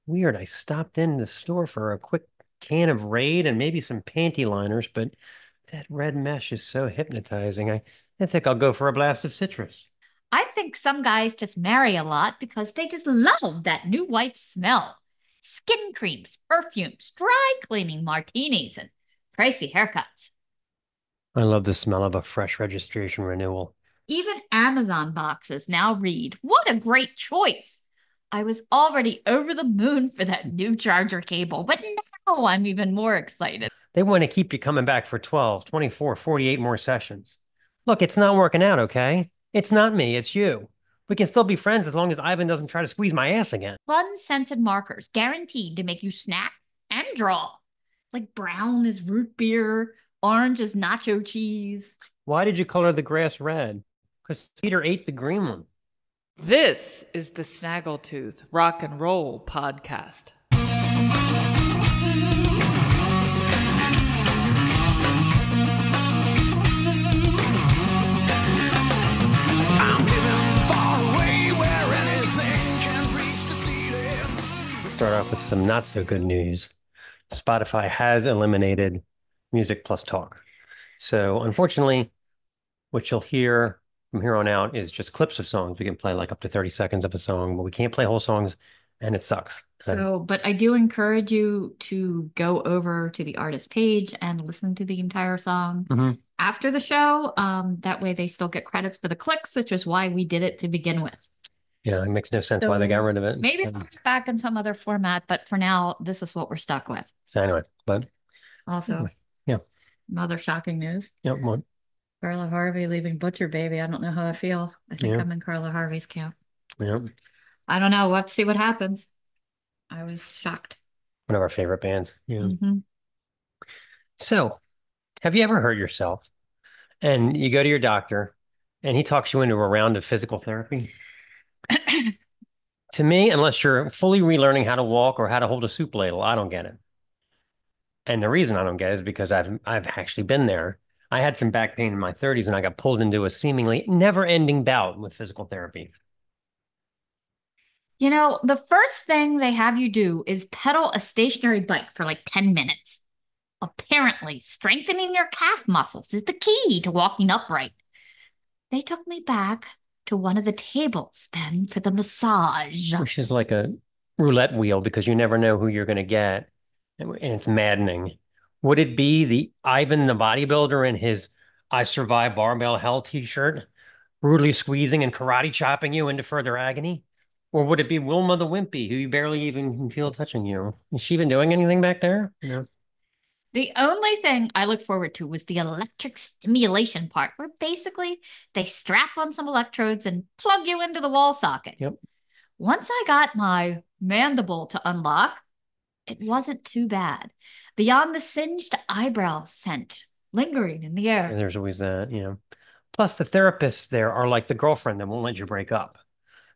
Weird. I stopped in the store for a quick can of Raid and maybe some panty liners, but that red mesh is so hypnotizing. I think I'll go for a blast of citrus. I think some guys just marry a lot because they just love that new wife smell. Skin creams, perfumes, dry cleaning martinis, and pricey haircuts. I love the smell of a fresh registration renewal. Even Amazon boxes now read, "What a great choice!" I was already over the moon for that new charger cable, but now I'm even more excited. They want to keep you coming back for 12, 24, 48 more sessions. Look, it's not working out, okay? It's not me, it's you. We can still be friends as long as Ivan doesn't try to squeeze my ass again. Fun scented markers guaranteed to make you snap and draw. Like brown is root beer, orange is nacho cheese. Why did you color the grass red? Because Peter ate the green one. This is the Snaggletooth Rock and Roll Podcast. Start off with some not so good news. Spotify has eliminated music plus talk. So unfortunately, what you'll hear from here on out is just clips of songs. We can play like up to 30 seconds of a song, but we can't play whole songs, and it sucks. But I do encourage you to go over to the artist page and listen to the entire song Mhm. after the show. That way they still get credits for the clicks, which is why we did it to begin with. Yeah, it makes no sense why they got rid of it. Maybe it'll be back in some other format, but for now, this is what we're stuck with. So anyway, but Also, yeah, another shocking news. yeah, one, Carla Harvey leaving Butcher Baby. I don't know how I feel. I think yeah, I'm in Carla Harvey's camp. yeah. I don't know. Let's see what happens. I was shocked. One of our favorite bands. Yeah. Hmm. So, have you ever hurt yourself and you go to your doctor and he talks you into a round of physical therapy? To me, unless you're fully relearning how to walk or how to hold a soup ladle, I don't get it. And the reason I don't get it is because I've actually been there. I had some back pain in my 30s and I got pulled into a seemingly never-ending bout with physical therapy. You know, the first thing they have you do is pedal a stationary bike for like 10 minutes. Apparently, strengthening your calf muscles is the key to walking upright. They took me back to one of the tables then for the massage. Which is like a roulette wheel because you never know who you're going to get. And it's maddening. Would it be the Ivan the bodybuilder in his I Survive Barbell Hell t-shirt, brutally squeezing and karate chopping you into further agony? Or would it be Wilma the Wimpy, who you barely even can feel touching you? Is she even doing anything back there? No. The only thing I look forward to was the electric stimulation part, where basically they strap on some electrodes and plug you into the wall socket. Yep. Once I got my mandible to unlock, it wasn't too bad. Beyond the singed eyebrow scent lingering in the And air. there's always that, Plus, the therapists there are like the girlfriend that won't let you break up.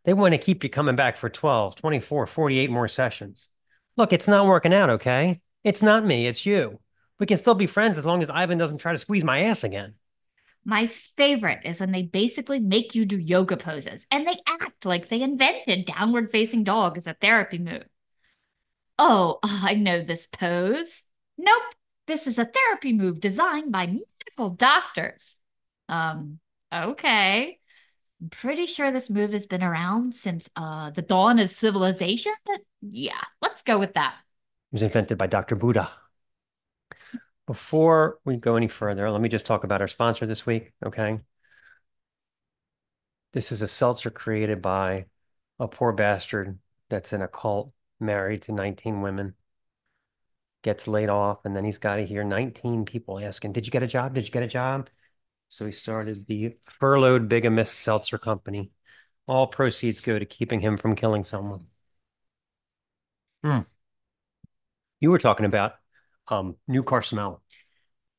They want to keep you coming back for 12, 24, 48 more sessions. Look, it's not working out, okay? It's not me, it's you. We can still be friends as long as Ivan doesn't try to squeeze my ass again. My favorite is when they basically make you do yoga poses and they act like they invented downward facing dog as a therapy move. Oh, I know this pose. Nope, this is a therapy move designed by medical doctors. Um, okay. I'm pretty sure this move has been around since the dawn of civilization, but yeah, let's go with that. It was invented by Dr. Buddha. Before we go any further, let me just talk about our sponsor this week, okay? This is a seltzer created by a poor bastard that's in a cult, married to 19 women, gets laid off, and then he's got to hear 19 people asking, "Did you get a job? Did you get a job?" So he started the Furloughed Bigamist Seltzer Company. All proceeds go to keeping him from killing someone. Hmm. You were talking about new car smell.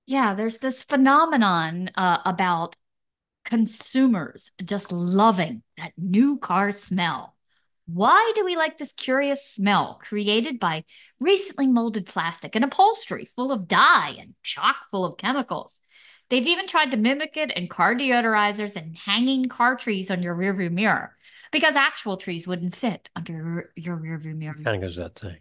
Yeah, there's this phenomenon about consumers just loving that new car smell. Why do we like this curious smell created by recently molded plastic and upholstery full of dye and chock full of chemicals? They've even tried to mimic it in car deodorizers and hanging car trees on your rearview mirror. because actual trees wouldn't fit under your rearview mirror. Kind of goes without saying.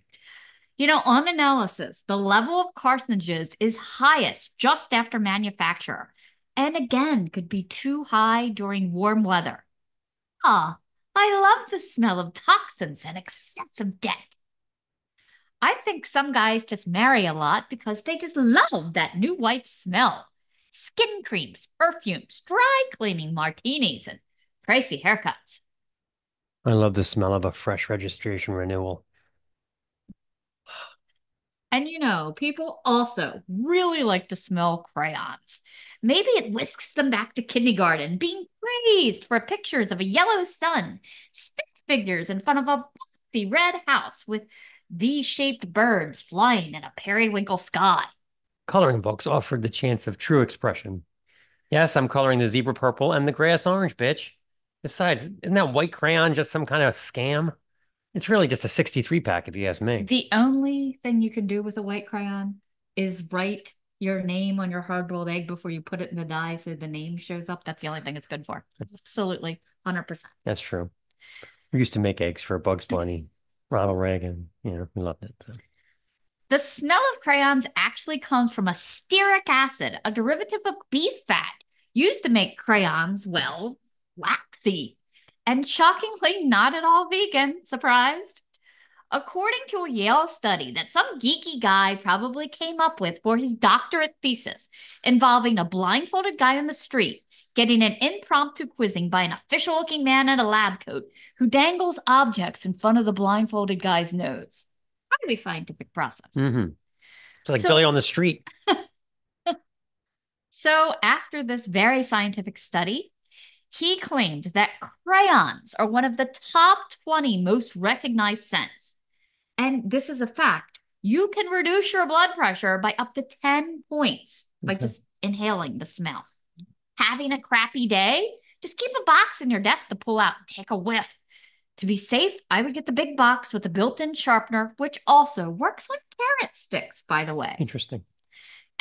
You know, on analysis, the level of carcinogens is highest just after manufacture, and again could be too high during warm weather. Ah, I love the smell of toxins and excessive debt. I think some guys just marry a lot because they just love that new wife smell. Skin creams, perfumes, dry cleaning martinis, and pricey haircuts. I love the smell of a fresh registration renewal. And you know, people also really like to smell crayons. Maybe it whisks them back to kindergarten, being praised for pictures of a yellow sun, stick figures in front of a boxy red house with V-shaped birds flying in a periwinkle sky. Coloring books offered the chance of true expression. Yes, I'm coloring the zebra purple and the grass orange, bitch. Besides, isn't that white crayon just some kind of scam? It's really just a 63 pack, if you ask me. The only thing you can do with a white crayon is write your name on your hard-boiled egg before you put it in the dye so the name shows up. That's the only thing it's good for. Absolutely, 100%. That's true. We used to make eggs for Bugs Bunny, Ronald Reagan. We loved it. So. The smell of crayons actually comes from a stearic acid, a derivative of beef fat, used to make crayons, well, waxy. And shockingly, not at all vegan. Surprised? According to a Yale study that some geeky guy probably came up with for his doctorate thesis involving a blindfolded guy on the street getting an impromptu quizzing by an official-looking man in a lab coat who dangles objects in front of the blindfolded guy's nose. Highly scientific process. Mm-hmm. It's like Billy on the street. So after this very scientific study, he claimed that crayons are one of the top 20 most recognized scents. And this is a fact. You can reduce your blood pressure by up to 10 points by just inhaling the smell. Having a crappy day? Just keep a box in your desk to pull out and take a whiff. To be safe, I would get the big box with a built-in sharpener, which also works like carrot sticks, by the way. Interesting.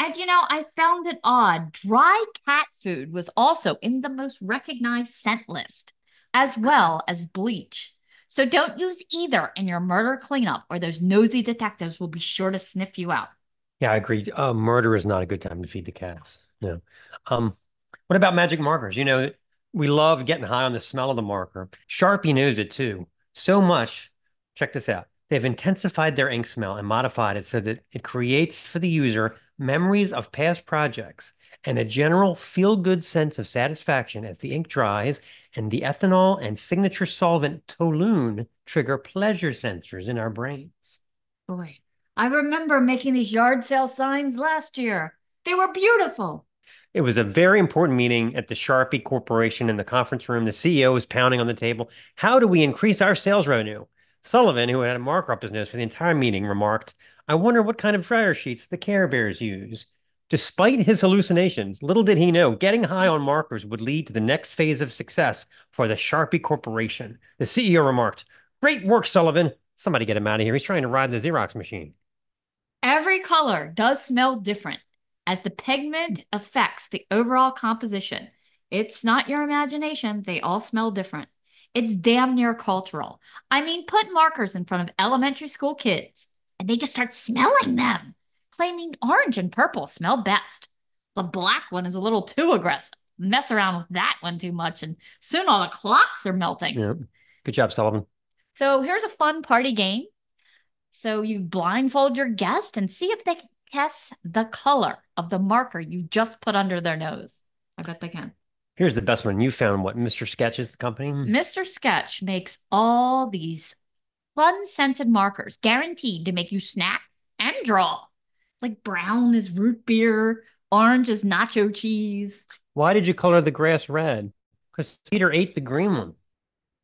And you know, I found it odd. Dry cat food was also in the most recognized scent list, as well as bleach. So don't use either in your murder cleanup, or those nosy detectives will be sure to sniff you out. Yeah, I agree. Murder is not a good time to feed the cats. What about magic markers? We love getting high on the smell of the marker. Sharpie knows it too. So much. Check this out. They've intensified their ink smell and modified it so that it creates for the user memories of past projects and a general feel-good sense of satisfaction as the ink dries and the ethanol and signature solvent toluene trigger pleasure sensors in our brains. Boy, I remember making these yard sale signs last year. They were beautiful. It was a very important meeting at the Sharpie Corporation in the conference room. The CEO was pounding on the table. How do we increase our sales revenue? Sullivan, who had a marker up his nose for the entire meeting, remarked, I wonder what kind of dryer sheets the Care Bears use. Despite his hallucinations, little did he know getting high on markers would lead to the next phase of success for the Sharpie Corporation. The CEO remarked, Great work, Sullivan. Somebody get him out of here. He's trying to ride the Xerox machine. Every color does smell different as the pigment affects the overall composition. It's not your imagination. They all smell different. It's damn near cultural. I mean, put markers in front of elementary school kids, and they just start smelling them, claiming orange and purple smell best. The black one is a little too aggressive. Mess around with that one too much, and soon all the clocks are melting. Yeah. Good job, Sullivan. So here's a fun party game. So you blindfold your guest and see if they can guess the color of the marker you just put under their nose. I bet they can. Here's the best one. You found what? Mr. Sketch is the company? Mr. Sketch makes all these fun scented markers guaranteed to make you snap and draw. Like brown is root beer, orange is nacho cheese. Why did you color the grass red? Because Peter ate the green one.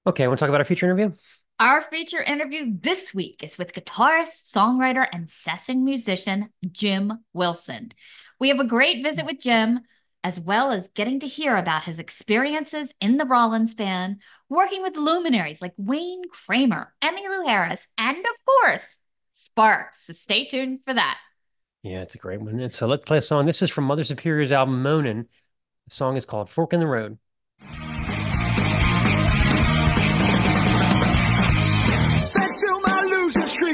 Okay, want to talk about our feature interview? Our feature interview this week is with guitarist, songwriter, and session musician Jim Wilson. We have a great visit with Jim, as well as getting to hear about his experiences in the Rollins band, working with luminaries like Wayne Kramer, Emmylou Harris, and of course, Sparks. So stay tuned for that. Yeah, it's a great one. So let's play a song. This is from Mother Superior's album, Moanin'. The song is called Fork in the Road.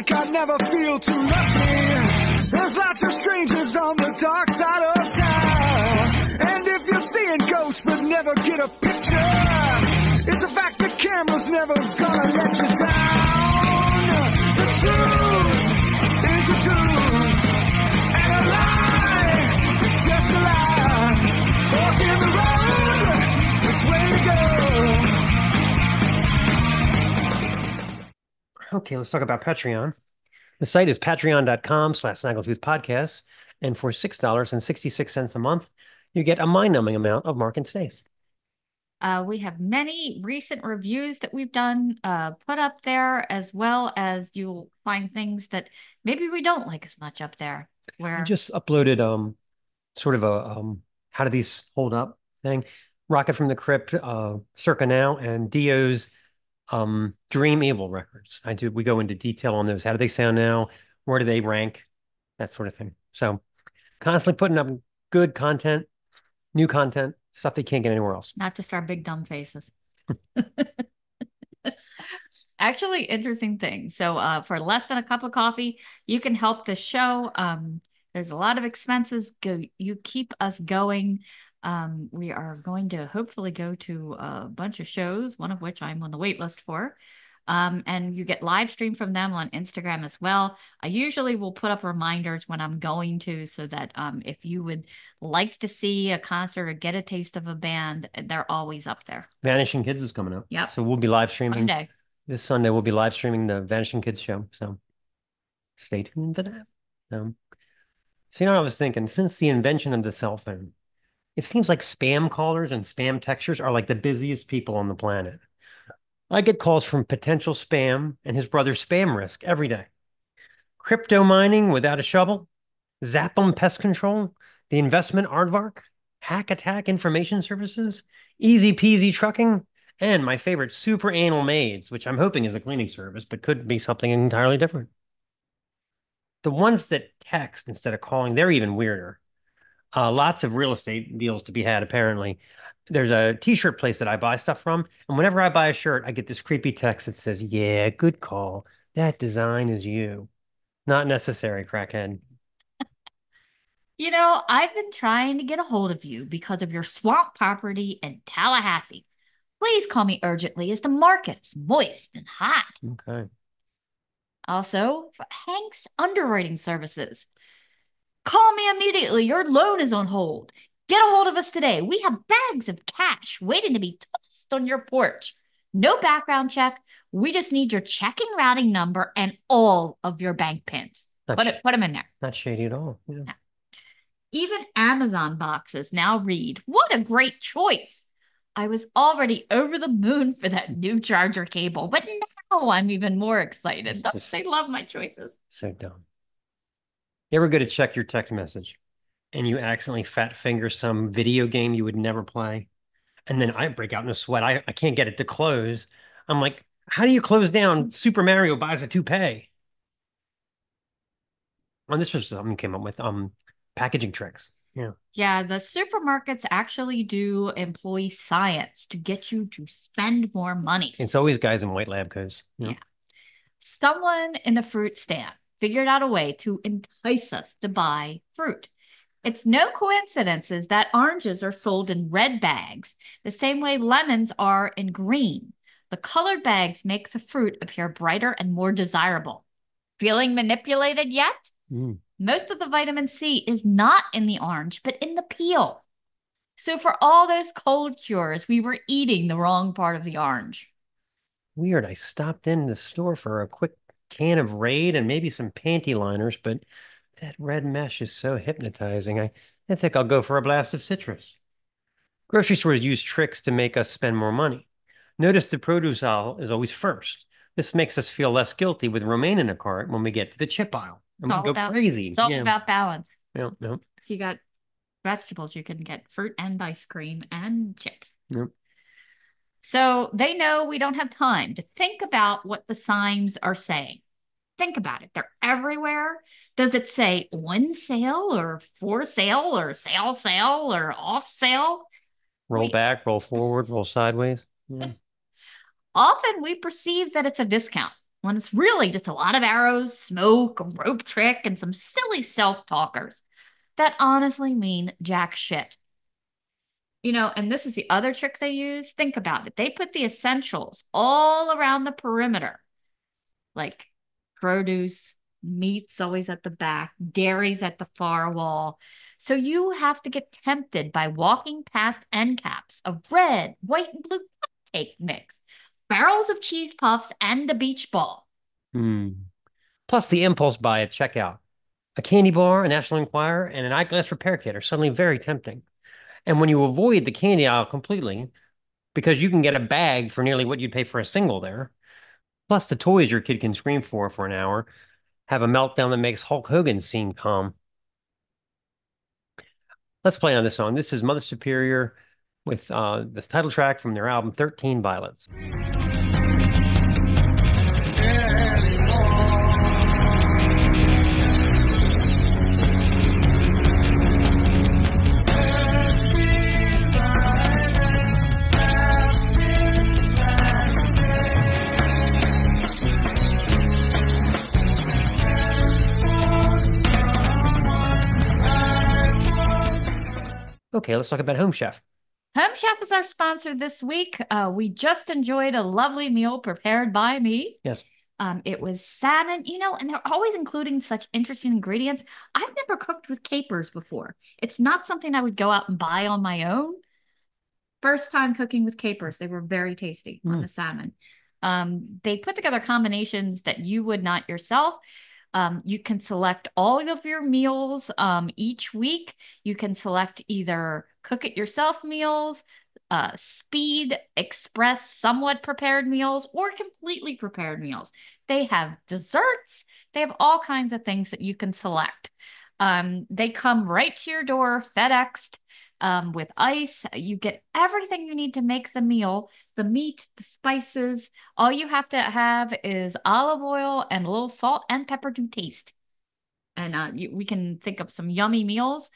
think I'd never feel too lucky. There's lots of strangers on the dark side of town. And if you're seeing ghosts but never get a picture, it's a fact the camera's never gonna let you down. The truth is a truth, and a lie is just a lie. Walk in the road, which way to go? Okay, let's talk about Patreon. The site is patreon.com/Snaggletooth Podcasts, and for $6.66 a month, you get a mind-numbing amount of Mark and Stace. We have many recent reviews that we've done put up there, as well as you'll find things that maybe we don't like as much up there. We just uploaded sort of a how do these hold up thing. Rocket from the Crypt, Circa Now, and Dio's Dream Evil records. We go into detail on those. How do they sound now? Where do they rank? That sort of thing. So constantly putting up good content, new content, stuff they can't get anywhere else. Not just our big dumb faces. Actually, interesting thing. So for less than a cup of coffee, you can help the show. There's a lot of expenses. You keep us going. We are going to hopefully go to a bunch of shows, one of which I'm on the wait list for. And you get live stream from them on Instagram as well. I usually will put up reminders when I'm going to, so that if you would like to see a concert or get a taste of a band, they're always up there. Vanishing Kids is coming up. Yeah. So we'll be live streaming. Sunday. This Sunday, we'll be live streaming the Vanishing Kids show. So stay tuned for that. So what I was thinking? Since the invention of the cell phone, it seems like spam callers and spam texters are like the busiest people on the planet. I get calls from potential spam and his brother Spam Risk every day. Crypto mining without a shovel, Zappum pest control, the investment aardvark, hack attack information services, easy peasy trucking, and my favorite super anal maids, which I'm hoping is a cleaning service, but could be something entirely different. The ones that text instead of calling, they're even weirder. Lots of real estate deals to be had, apparently. There's a t-shirt place that I buy stuff from, and whenever I buy a shirt, I get this creepy text that says, "Yeah, good call. That design is you." Not necessary, crackhead. You know, I've been trying to get a hold of you because of your swamp property in Tallahassee. Please call me urgently, as the market is moist and hot. Okay. Also, for Hank's underwriting services. Call me immediately. Your loan is on hold. Get a hold of us today. We have bags of cash waiting to be tossed on your porch. No background check. We just need your checking routing number and all of your bank pins. Put them in there. Not shady at all. Yeah. No. Even Amazon boxes now read, "What a great choice." I was already over the moon for that new charger cable, but now I'm even more excited. They love my choices. So dumb. You ever go to check your text message and you accidentally fat finger some video game you would never play? And then I break out in a sweat. I can't get it to close. I'm like, how do you close down Super Mario Buys a Toupee? And this was something came up with packaging tricks. Yeah. Yeah, the supermarkets actually do employ science to get you to spend more money. It's always guys in white lab coats. Yeah. Someone in the fruit stand figured out a way to entice us to buy fruit. It's no coincidence that oranges are sold in red bags, the same way lemons are in green. The colored bags make the fruit appear brighter and more desirable. Feeling manipulated yet? Most of the vitamin C is not in the orange, but in the peel. So for all those cold cures, we were eating the wrong part of the orange. Weird. I stopped in the store for a quick can of Raid and maybe some panty liners, but that red mesh is so hypnotizing. I think I'll go for a blast of citrus. Grocery stores use tricks to make us spend more money. Notice the produce aisle is always first. This makes us feel less guilty with romaine in a cart when we get to the chip aisle. And we go crazy. It's all about balance. Yep. If you got vegetables, you can get fruit and ice cream and chips. Yep. So they know we don't have time to think about what the signs are saying. Think about it. They're everywhere. Does it say on sale or for sale or sale or off sale? Roll back, roll forward, roll sideways. Yeah. Often we perceive that it's a discount. when it's really just a lot of arrows, smoke, a rope trick, and some silly self-talkers that honestly mean jack shit. And this is the other trick they use. Think about it. They put the essentials all around the perimeter, like produce, meat's always at the back, dairy's at the far wall. So you have to get tempted by walking past end caps of red, white, and blue cupcake mix, barrels of cheese puffs, and a beach ball. Hmm. Plus the impulse buy at checkout. A candy bar, a National Enquirer, and an eyeglass repair kit are suddenly very tempting. And when you avoid the candy aisle completely, because you can get a bag for nearly what you'd pay for a single there, plus the toys your kid can scream for an hour, have a meltdown that makes Hulk Hogan seem calm. Let's play on this song. This is Mother Superior with the title track from their album 13 Violets. Okay, let's talk about Home Chef. Home Chef is our sponsor this week. We just enjoyed a lovely meal prepared by me. Yes. It was salmon, and they're always including such interesting ingredients. I've never cooked with capers before. It's not something I would go out and buy on my own. First time cooking with capers. They were very tasty on the salmon. They put together combinations that you would not yourself. You can select all of your meals each week. You can select either cook it yourself meals, speed, express, somewhat prepared meals, or completely prepared meals. They have desserts. They have all kinds of things that you can select. They come right to your door, FedExed. With ice, you get everything you need to make the meal, the meat, the spices. All you have to have is olive oil and a little salt and pepper to taste. And we can think of some yummy meals.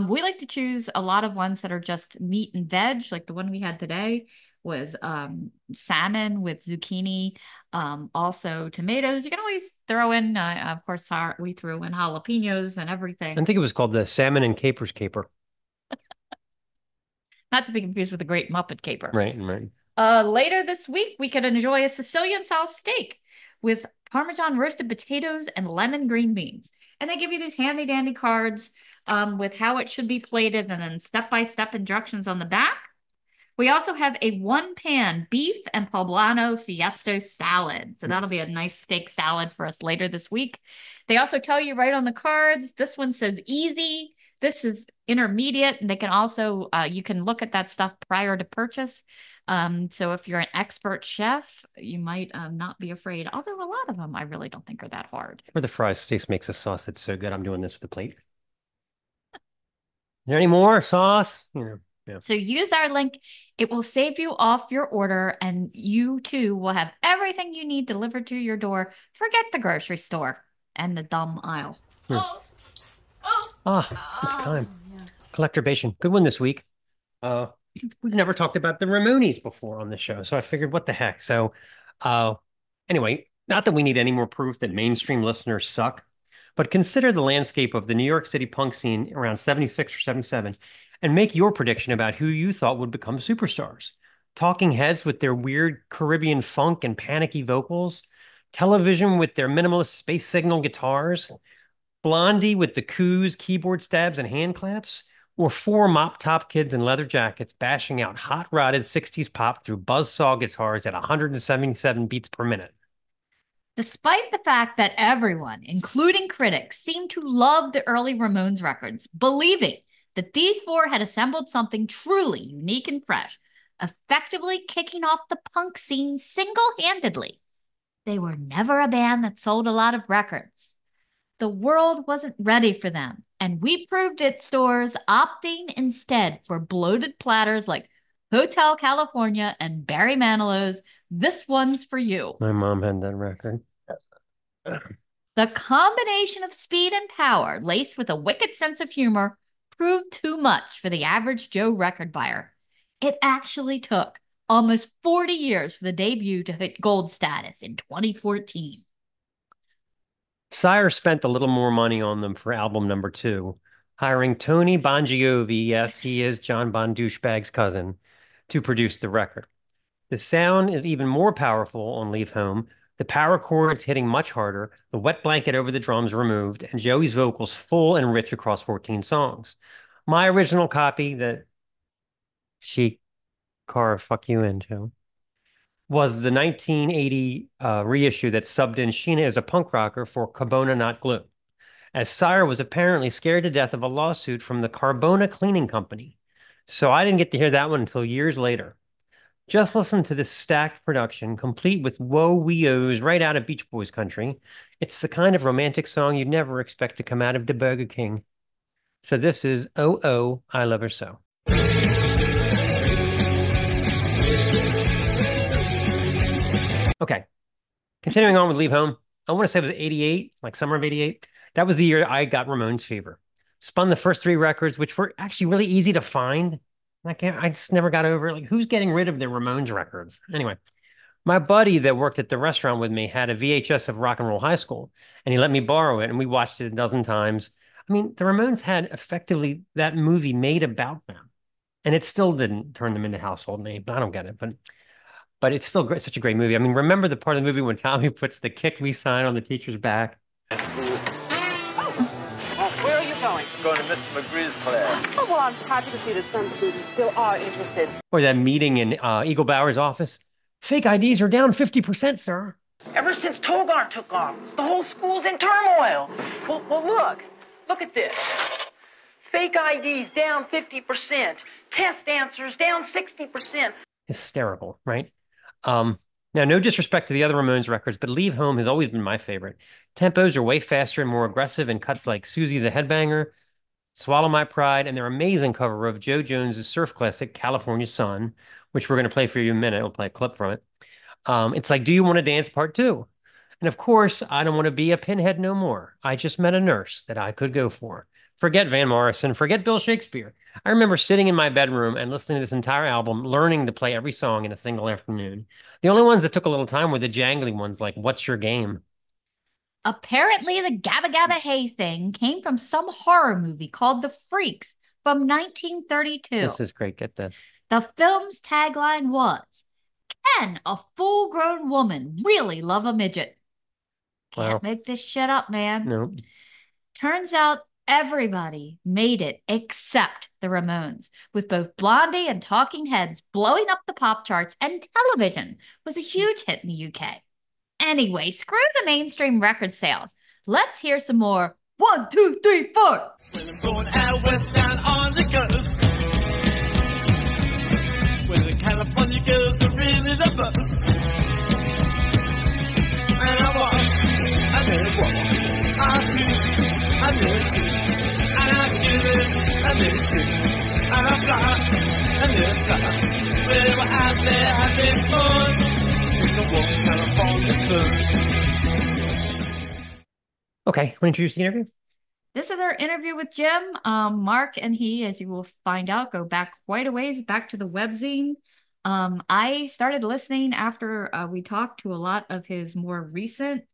We like to choose a lot of ones that are just meat and veg, like the one we had today was salmon with zucchini, also tomatoes. You can always throw in, of course, we threw in jalapenos and everything. I think it was called the Salmon and Capers Caper. Not to be confused with the Great Muppet Caper. Right, right. Later this week, we could enjoy a Sicilian-style steak with Parmesan roasted potatoes and lemon green beans. And they give you these handy-dandy cards with how it should be plated and then step-by-step instructions on the back. We also have a one-pan beef and poblano fiesto salad. So that'll be a nice steak salad for us later this week. They also tell you right on the cards, this one says easy. This is intermediate. And they can also, you can look at that stuff prior to purchase. So if you're an expert chef, you might not be afraid. Although a lot of them, I really don't think are that hard. For the fries, Stace makes a sauce that's so good. I'm doing this with a plate. Is there any more sauce? Yeah. So use our link. It will save you off your order, and you too will have everything you need delivered to your door. Forget the grocery store and the dumb aisle. It's time. Yeah. Collectorbation. Good one this week. We've never talked about the Ramones before on the show, so I figured, what the heck? So, anyway, not that we need any more proof that mainstream listeners suck, but consider the landscape of the New York City punk scene around 76 or 77 and make your prediction about who you thought would become superstars. Talking Heads with their weird Caribbean funk and panicky vocals, Television with their minimalist space signal guitars, Blondie with the coos, keyboard stabs, and hand claps, or four mop-top kids in leather jackets bashing out hot-rodded 60s pop through buzzsaw guitars at 177 beats per minute. Despite the fact that everyone, including critics, seemed to love the early Ramones records, believing that these four had assembled something truly unique and fresh, effectively kicking off the punk scene single-handedly, they were never a band that sold a lot of records. The world wasn't ready for them, and we proved it stores opting instead for bloated platters like Hotel California and Barry Manilow's This One's For You. My mom had that record. The combination of speed and power, laced with a wicked sense of humor, proved too much for the average Joe record buyer. It actually took almost 40 years for the debut to hit gold status in 2014. Sire spent a little more money on them for album number 2, hiring Tony Bongiovi, yes, he is John Bon Douchebag's cousin, to produce the record. The sound is even more powerful on Leave Home. The power chords hitting much harder, the wet blanket over the drums removed, and Joey's vocals full and rich across 14 songs. My original copy that she car fuck you into was the 1980 reissue that subbed in Sheena as a punk rocker for Carbona Not Glue, as Sire was apparently scared to death of a lawsuit from the Carbona Cleaning Company. So I didn't get to hear that one until years later. Just listen to this stacked production, complete with whoa-wee-ohs right out of Beach Boys country. It's the kind of romantic song you'd never expect to come out of the Burger King. So this is Oh Oh, I Love Her So. Okay, continuing on with Leave Home. I want to say it was 88, like summer of 88. That was the year I got Ramones fever. Spun the first 3 records, which were actually really easy to find. I just never got over it. Like, who's getting rid of their Ramones records? Anyway, my buddy that worked at the restaurant with me had a VHS of Rock and Roll High School, and he let me borrow it, and we watched it a dozen times. I mean, the Ramones had effectively that movie made about them, and it still didn't turn them into household names. I don't get it, but it's still great, such a great movie. I mean, remember the part of the movie when Tommy puts the "Kick Me" sign on the teacher's back? Where are you going? Going to Mr. McGree's class. Oh, well, I'm happy to see that some students still are interested. Or that meeting in Eagle Bauer's office. Fake IDs are down 50%, sir. Ever since Togar took office, the whole school's in turmoil. Well, look at this. Fake IDs down 50%. Test answers down 60%. Hysterical, right? Now, no disrespect to the other Ramones records, but Leave Home has always been my favorite. Tempos are way faster and more aggressive in cuts like Susie's a Headbanger, Swallow My Pride, and their amazing cover of Joe Jones's surf classic, California Sun, which we're going to play for you in a minute. We'll play a clip from it. It's like, Do You Want to Dance Part 2? And of course, I Don't Want to Be a Pinhead No More. I Just Met a Nurse that I could go for. Forget Van Morrison, forget Bill Shakespeare. I remember sitting in my bedroom and listening to this entire album, learning to play every song in a single afternoon. The only ones that took a little time were the jangly ones like What's Your Game? Apparently, the Gabba Gabba Hey thing came from some horror movie called The Freaks from 1932. This is great. Get this. The film's tagline was, "Can a full-grown woman really love a midget?" Can't make this shit up, man. No. Turns out everybody made it except the Ramones, with both Blondie and Talking Heads blowing up the pop charts, and television was a huge hit in the UK. Anyway, screw the mainstream record sales. Let's hear some more 1, 2, 3, 4. When I'm going out west down on the coast, where the California girls are really the best. And I walk, I never walk, I see, I never see, and I shoot, I never shoot, and I fly, I never fly. Wherever out there having fun, in the warm California sun. Okay, want to introduce the interview? This is our interview with Jim. Mark and he, as you will find out, go back quite a ways, back to the webzine. I started listening after we talked to a lot of his more recent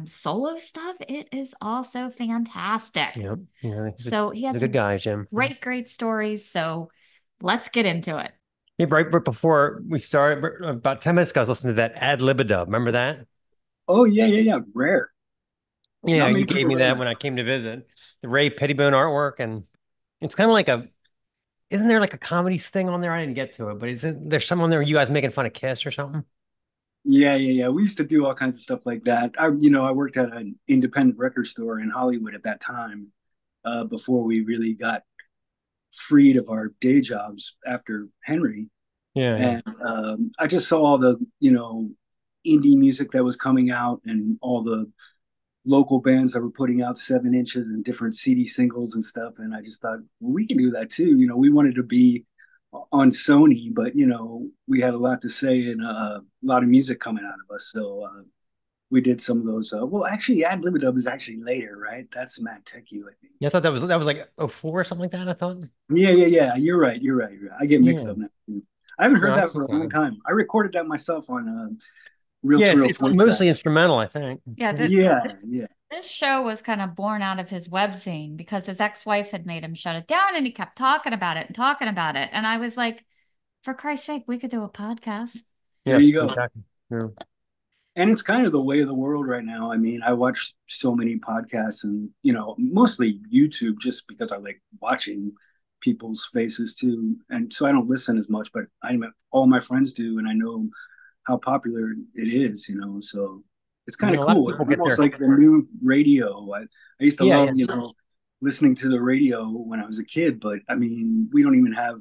solo stuff. It is also fantastic. Yep. Yeah, he has a good guy, Jim. Great stories. So let's get into it. Hey, right before we start, about 10 minutes ago, I was listening to that Ad Libidub. Remember that? Oh, yeah. Rare. Yeah, you gave me that when I came to visit. The Ray Pettibone artwork, and it's kind of like isn't there like a comedy thing on there? I didn't get to it, but there's some on there you guys making fun of Kiss or something? Yeah. We used to do all kinds of stuff like that. I worked at an independent record store in Hollywood at that time, before we really got freed of our day jobs after Henry. Yeah. And I just saw all the, indie music that was coming out and all the local bands that were putting out 7 inches and different CD singles and stuff. And I just thought, well, we can do that too. We wanted to be on Sony, but, we had a lot to say and a lot of music coming out of us. So we did some of those. Well, actually, Ad Libidub is actually later, right? That's Matt Techu, I think. Yeah, I thought that was like 04 or something like that, I thought. Yeah. You're right. I get mixed up now. I haven't No, heard that that's for a long okay. time. I recorded that myself on reel Yeah, to reel it's 4 track. mostly instrumental, I think. Yeah, Yeah, yeah. this show was kind of born out of his web zine because his ex-wife had made him shut it down and he kept talking about it and talking about it. And I was like, for Christ's sake, we could do a podcast. There Yeah, you go. exactly. Yeah. And it's kind of the way of the world right now. I mean, I watch so many podcasts and, mostly YouTube just because I like watching people's faces too. And so I don't listen as much, but all my friends do. And I know how popular it is. So it's kind Yeah, of a lot of cool. It's people get almost their like the new radio. I used to yeah, love, listening to the radio when I was a kid, but I mean, we don't even have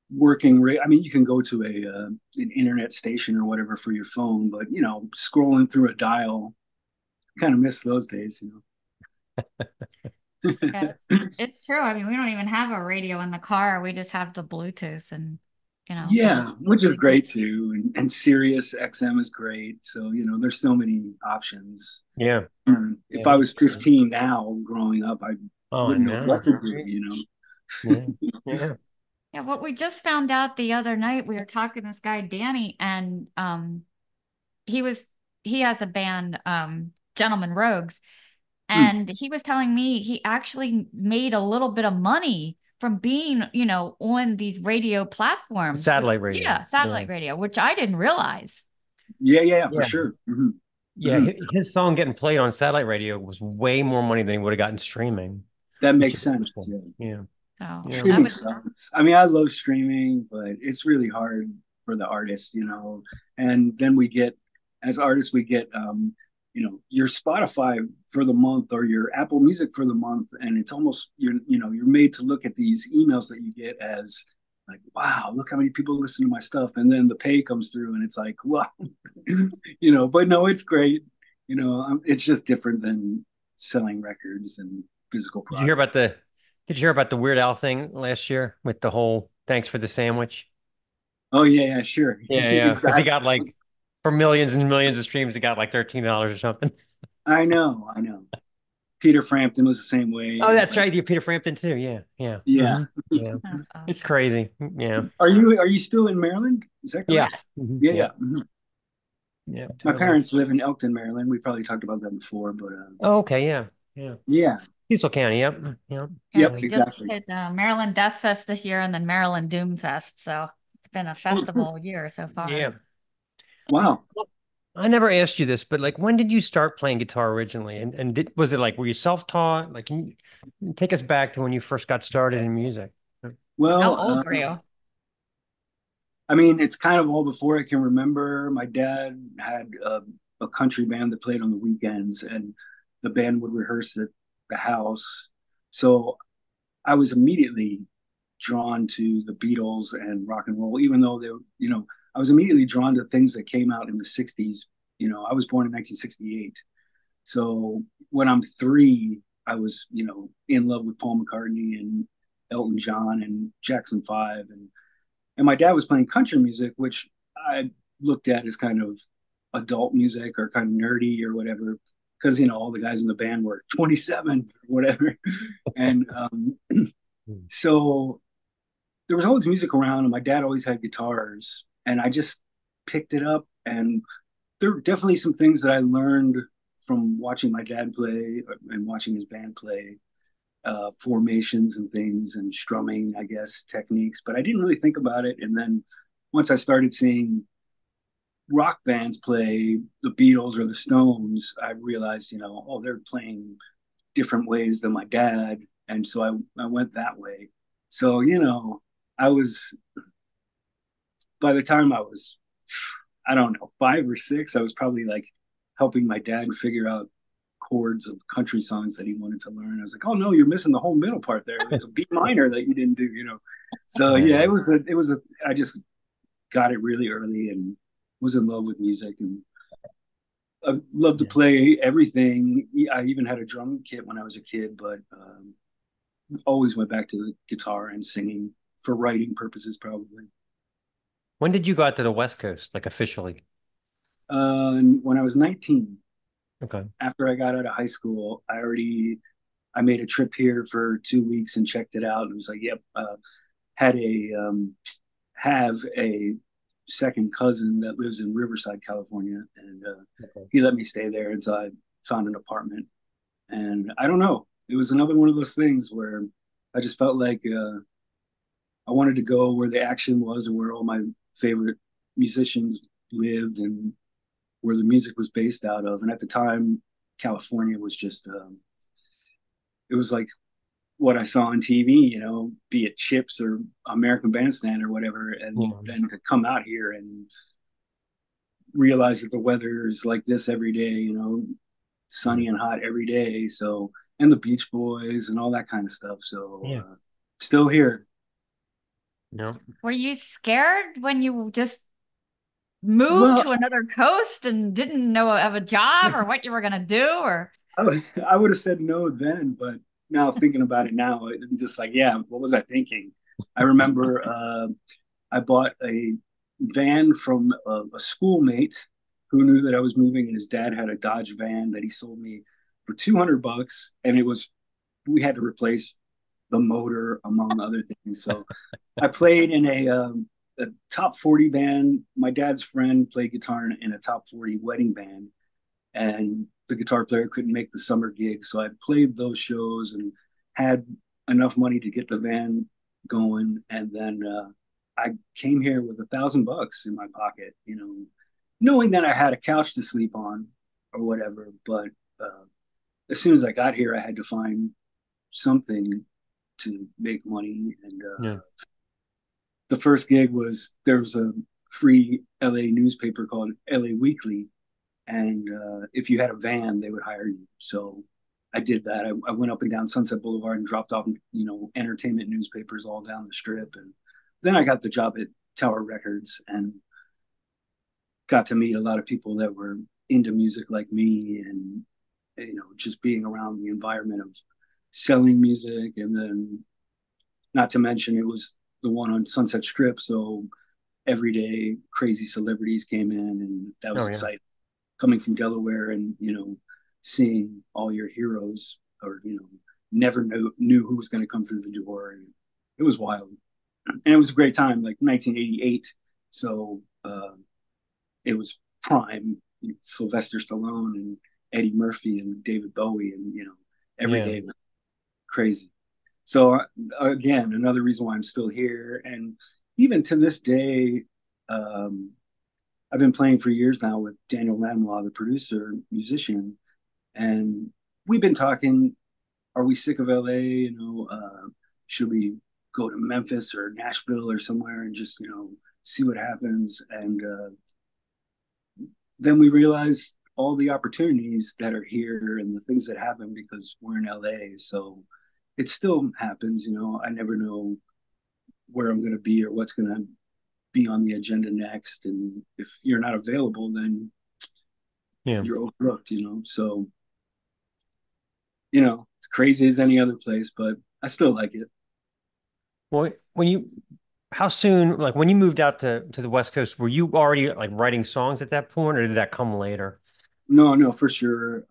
I mean, you can go to an internet station or whatever for your phone, but scrolling through a dial, kind of miss those days. Yeah, it's true. I mean, we don't even have a radio in the car. We just have the Bluetooth and, we Yeah, just which is great too, and Sirius XM is great. So there's so many options. yeah, If yeah. I was 15 now, growing up, I Oh, I wouldn't know what know. to do. Yeah, yeah. Yeah, what we just found out the other night, we were talking to this guy, Danny, and he was he has a band, Gentleman Rogues, Hmm. and he was telling me he actually made a little bit of money from being, on these radio platforms. Satellite radio. Yeah, Yeah, satellite radio, which I didn't realize. Yeah, for yeah, sure. yeah. His song getting played on satellite radio was way more money than he would have gotten streaming, That which makes is sense. interesting. Yeah. Yeah, So yeah. that Streaming was sucks. I mean, I love streaming, but it's really hard for the artist. And then as artists, we get, your Spotify for the month or your Apple Music for the month, and it's almost you're made to look at these emails that you get as like, wow, look how many people listen to my stuff, and then the pay comes through, and it's like, wow, But no, it's great. It's just different than selling records and physical Did you hear product. about the Did you hear about the Weird Al thing last year with the whole thanks for the sandwich? Oh yeah, sure. Yeah, yeah. Because he got like for millions and millions of streams, he got like $13 or something. I know. Peter Frampton was the same way. Oh, that's right. You Peter Frampton too. Yeah, yeah. Yeah. Yeah. that's It's awesome. crazy. Yeah. Are you still in Maryland? Is that Yeah. correct? Yeah, Yeah. yeah. Mhm. Yeah, My totally. parents live in Elkton, Maryland. We probably talked about that before, but Oh, okay, yeah. Yeah. yeah. Cecil County, yep. Yep. Yeah, Yep, we just exactly. hit Maryland Death Fest this year and then Maryland Doom Fest. So it's been a Oh, cool. festival year so far. Yeah. Wow. Well, I never asked you this, but like when did you start playing guitar originally? And was it like were you self-taught? Like can you take us back to when you first got started in music? How Well, old were you? I mean, it's kind of all before I can remember. My dad had a country band that played on the weekends, and the band would rehearse at the house. So I was immediately drawn to the Beatles and rock and roll, even though I was immediately drawn to things that came out in the 60s. I was born in 1968. So when I'm 3, I was, in love with Paul McCartney and Elton John and Jackson 5. And my dad was playing country music, which I looked at as kind of adult music or kind of nerdy or whatever, because, all the guys in the band were 27 or whatever. And so there was always music around, and my dad always had guitars, and I just picked it up. And there were definitely some things that I learned from watching my dad play and watching his band play, formations and things and strumming, I guess, techniques. But I didn't really think about it. And then once I started seeing rock bands play the Beatles or the Stones, I realized, oh, they're playing different ways than my dad. And so I went that way. So, I was, by the time I was, I don't know, 5 or 6, I was probably like helping my dad figure out chords of country songs that he wanted to learn. I was like, oh no, you're missing the whole middle part there. There's a B minor that you didn't do. So yeah, Yeah. I just got it really early and was in love with music, and I loved to Yeah. play everything. I even had a drum kit when I was a kid, but always went back to the guitar and singing for writing purposes, probably. When did you go out to the West Coast, like officially? When I was 19, Okay. after I got out of high school, I made a trip here for 2 weeks and checked it out. And was like, yep. Had have a second cousin that lives in Riverside, California, and Okay. he let me stay there until I found an apartment. And I don't know, it was another one of those things where I just felt like I wanted to go where the action was and where all my favorite musicians lived and where the music was based out of. And at the time, California was just it was like what I saw on TV, be it Chips or American Bandstand or whatever, and to come out here and realize that the weather is like this every day, sunny and hot every day. So, and the Beach Boys and all that kind of stuff. So, Yeah. Still here. No. Were you scared when you just moved Well, to another coast and didn't know have a job or what you were gonna do? Or I would have said no then, but now thinking about it now, I'm just like, yeah, what was I thinking? I remember I bought a van from a schoolmate who knew that I was moving, and his dad had a Dodge van that he sold me for $200, and we had to replace the motor among other things. So I played in a top 40 band. My dad's friend played guitar in a top 40 wedding band, and the guitar player couldn't make the summer gig. So I played those shows and had enough money to get the van going. And then I came here with $1,000 in my pocket, knowing that I had a couch to sleep on or whatever. But as soon as I got here, I had to find something to make money. And Yeah. the first gig was there was a free LA newspaper called LA Weekly, and if you had a van, they would hire you. So I did that. I went up and down Sunset Boulevard and dropped off, entertainment newspapers all down the strip, and then I got the job at Tower Records and got to meet a lot of people that were into music like me, and just being around the environment of selling music, and then not to mention it was the one on Sunset Strip, so every day crazy celebrities came in, and that was exciting. Coming from Delaware and seeing all your heroes, or never knew who was going to come through the door, and it was wild, and it was a great time, like 1988. So it was prime Sylvester Stallone and Eddie Murphy and David Bowie, and every day was crazy. So again, another reason why I'm still here, and even to this day, I've been playing for years now with Daniel Lanois, the producer, musician, and we've been talking. Are we sick of LA? Should we go to Memphis or Nashville or somewhere and just see what happens? And then we realize all the opportunities that are here and the things that happen because we're in LA. So it still happens. I never know where I'm going to be or what's going to be on the agenda next. And if you're not available, then you're overlooked, So, it's crazy as any other place, but I still like it. Well, how soon, like when you moved out to the West Coast, were you already like writing songs at that point, or did that come later? No, for sure.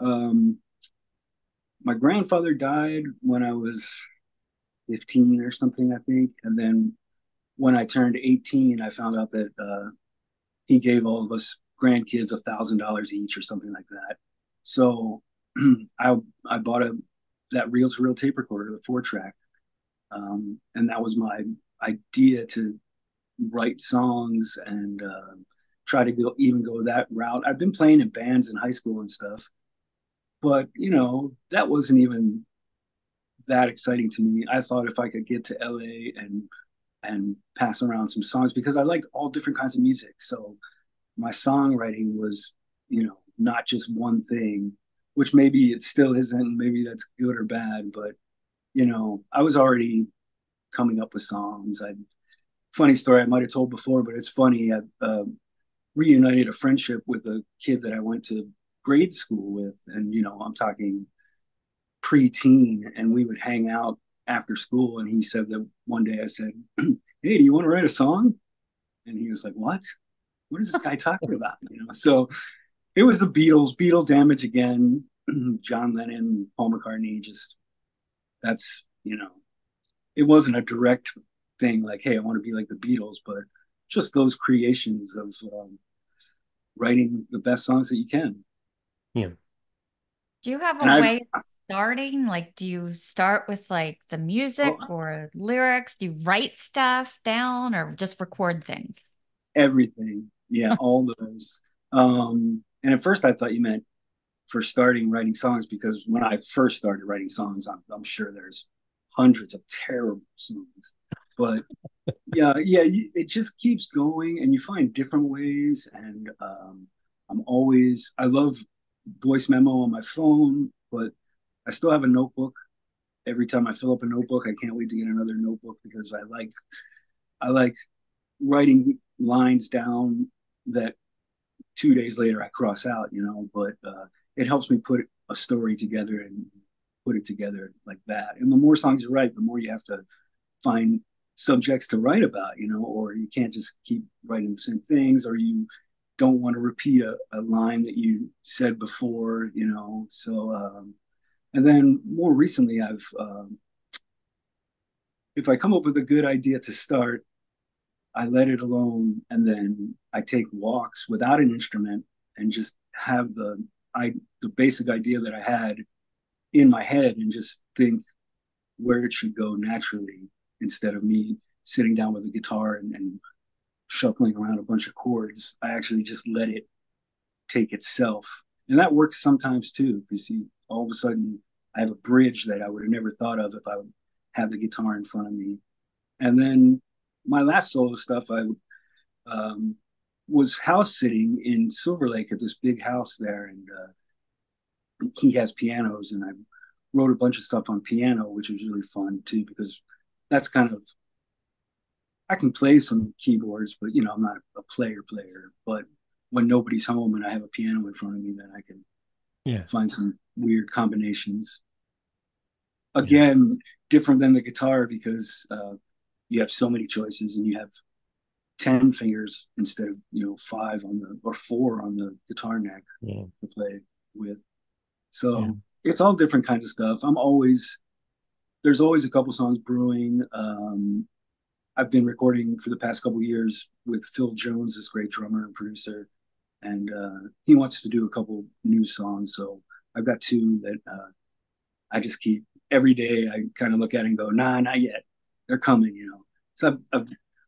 My grandfather died when I was 15 or something, I think. And then when I turned 18, I found out that he gave all of us grandkids $1,000 each or something like that. So I bought that reel-to-reel tape recorder, the 4-track, and that was my idea to write songs and try to go that route. I've been playing in bands in high school and stuff, but that wasn't even that exciting to me. I thought if I could get to LA and pass around some songs, because I liked all different kinds of music. So my songwriting was, not just one thing, which maybe it still isn't. Maybe that's good or bad, but I was already coming up with songs. Funny story I might have told before, but it's funny. I reunited a friendship with a kid that I went to grade school with, and I'm talking pre-teen, and we would hang out after school. And he said that one day I said, "Hey, do you want to write a song?" And he was like, "What? What is this guy talking about?" So it was the Beatles, Beatle Damage again, John Lennon, Paul McCartney. Just that's it wasn't a direct thing like, hey, I want to be like the Beatles, but just those creations of writing the best songs that you can. Yeah. Do you have a And I, way of starting? Like, do you start with like the well, music or lyrics? Do you write stuff down or just record things? everything, yeah, all those. And at first I thought you meant for starting writing songs because when I first started writing songs, I'm sure there's hundreds of terrible songs, but yeah, it just keeps going, and you find different ways. And I love voice memo on my phone, but I still have a notebook. Every time I fill up a notebook, I can't wait to get another notebook because I like writing lines down that 2 days later I cross out, but it helps me put a story together and put it together like that. And the more songs you write, the more you have to find subjects to write about, or you can't just keep writing the same things, or you don't want to repeat a line that you said before, So, and then more recently, if I come up with a good idea to start, I let it alone, and then I take walks without an instrument and just have the basic idea that I had in my head and just think where it should go naturally instead of me sitting down with a guitar and shuffling around a bunch of chords. I actually just let it take itself. And that works sometimes too, because all of a sudden I have a bridge that I would have never thought of if I would have the guitar in front of me. And then my last solo stuff, I was house sitting in Silver Lake at this big house there, and he has pianos, and I wrote a bunch of stuff on piano, which was really fun too, because that's kind of I can play some keyboards, but I'm not a player. But when nobody's home and I have a piano in front of me, then I can Yeah. find some weird combinations. Yeah. Again, different than the guitar because you have so many choices and you have 10 fingers instead of 5 or 4 on the guitar neck to play with. So it's all different kinds of stuff. There's always a couple songs brewing. I've been recording for the past couple of years with Phil Jones, this great drummer and producer, and he wants to do a couple new songs. So I've got 2 that I just keep every day. I kind of look at it and go, nah, not yet. They're coming. So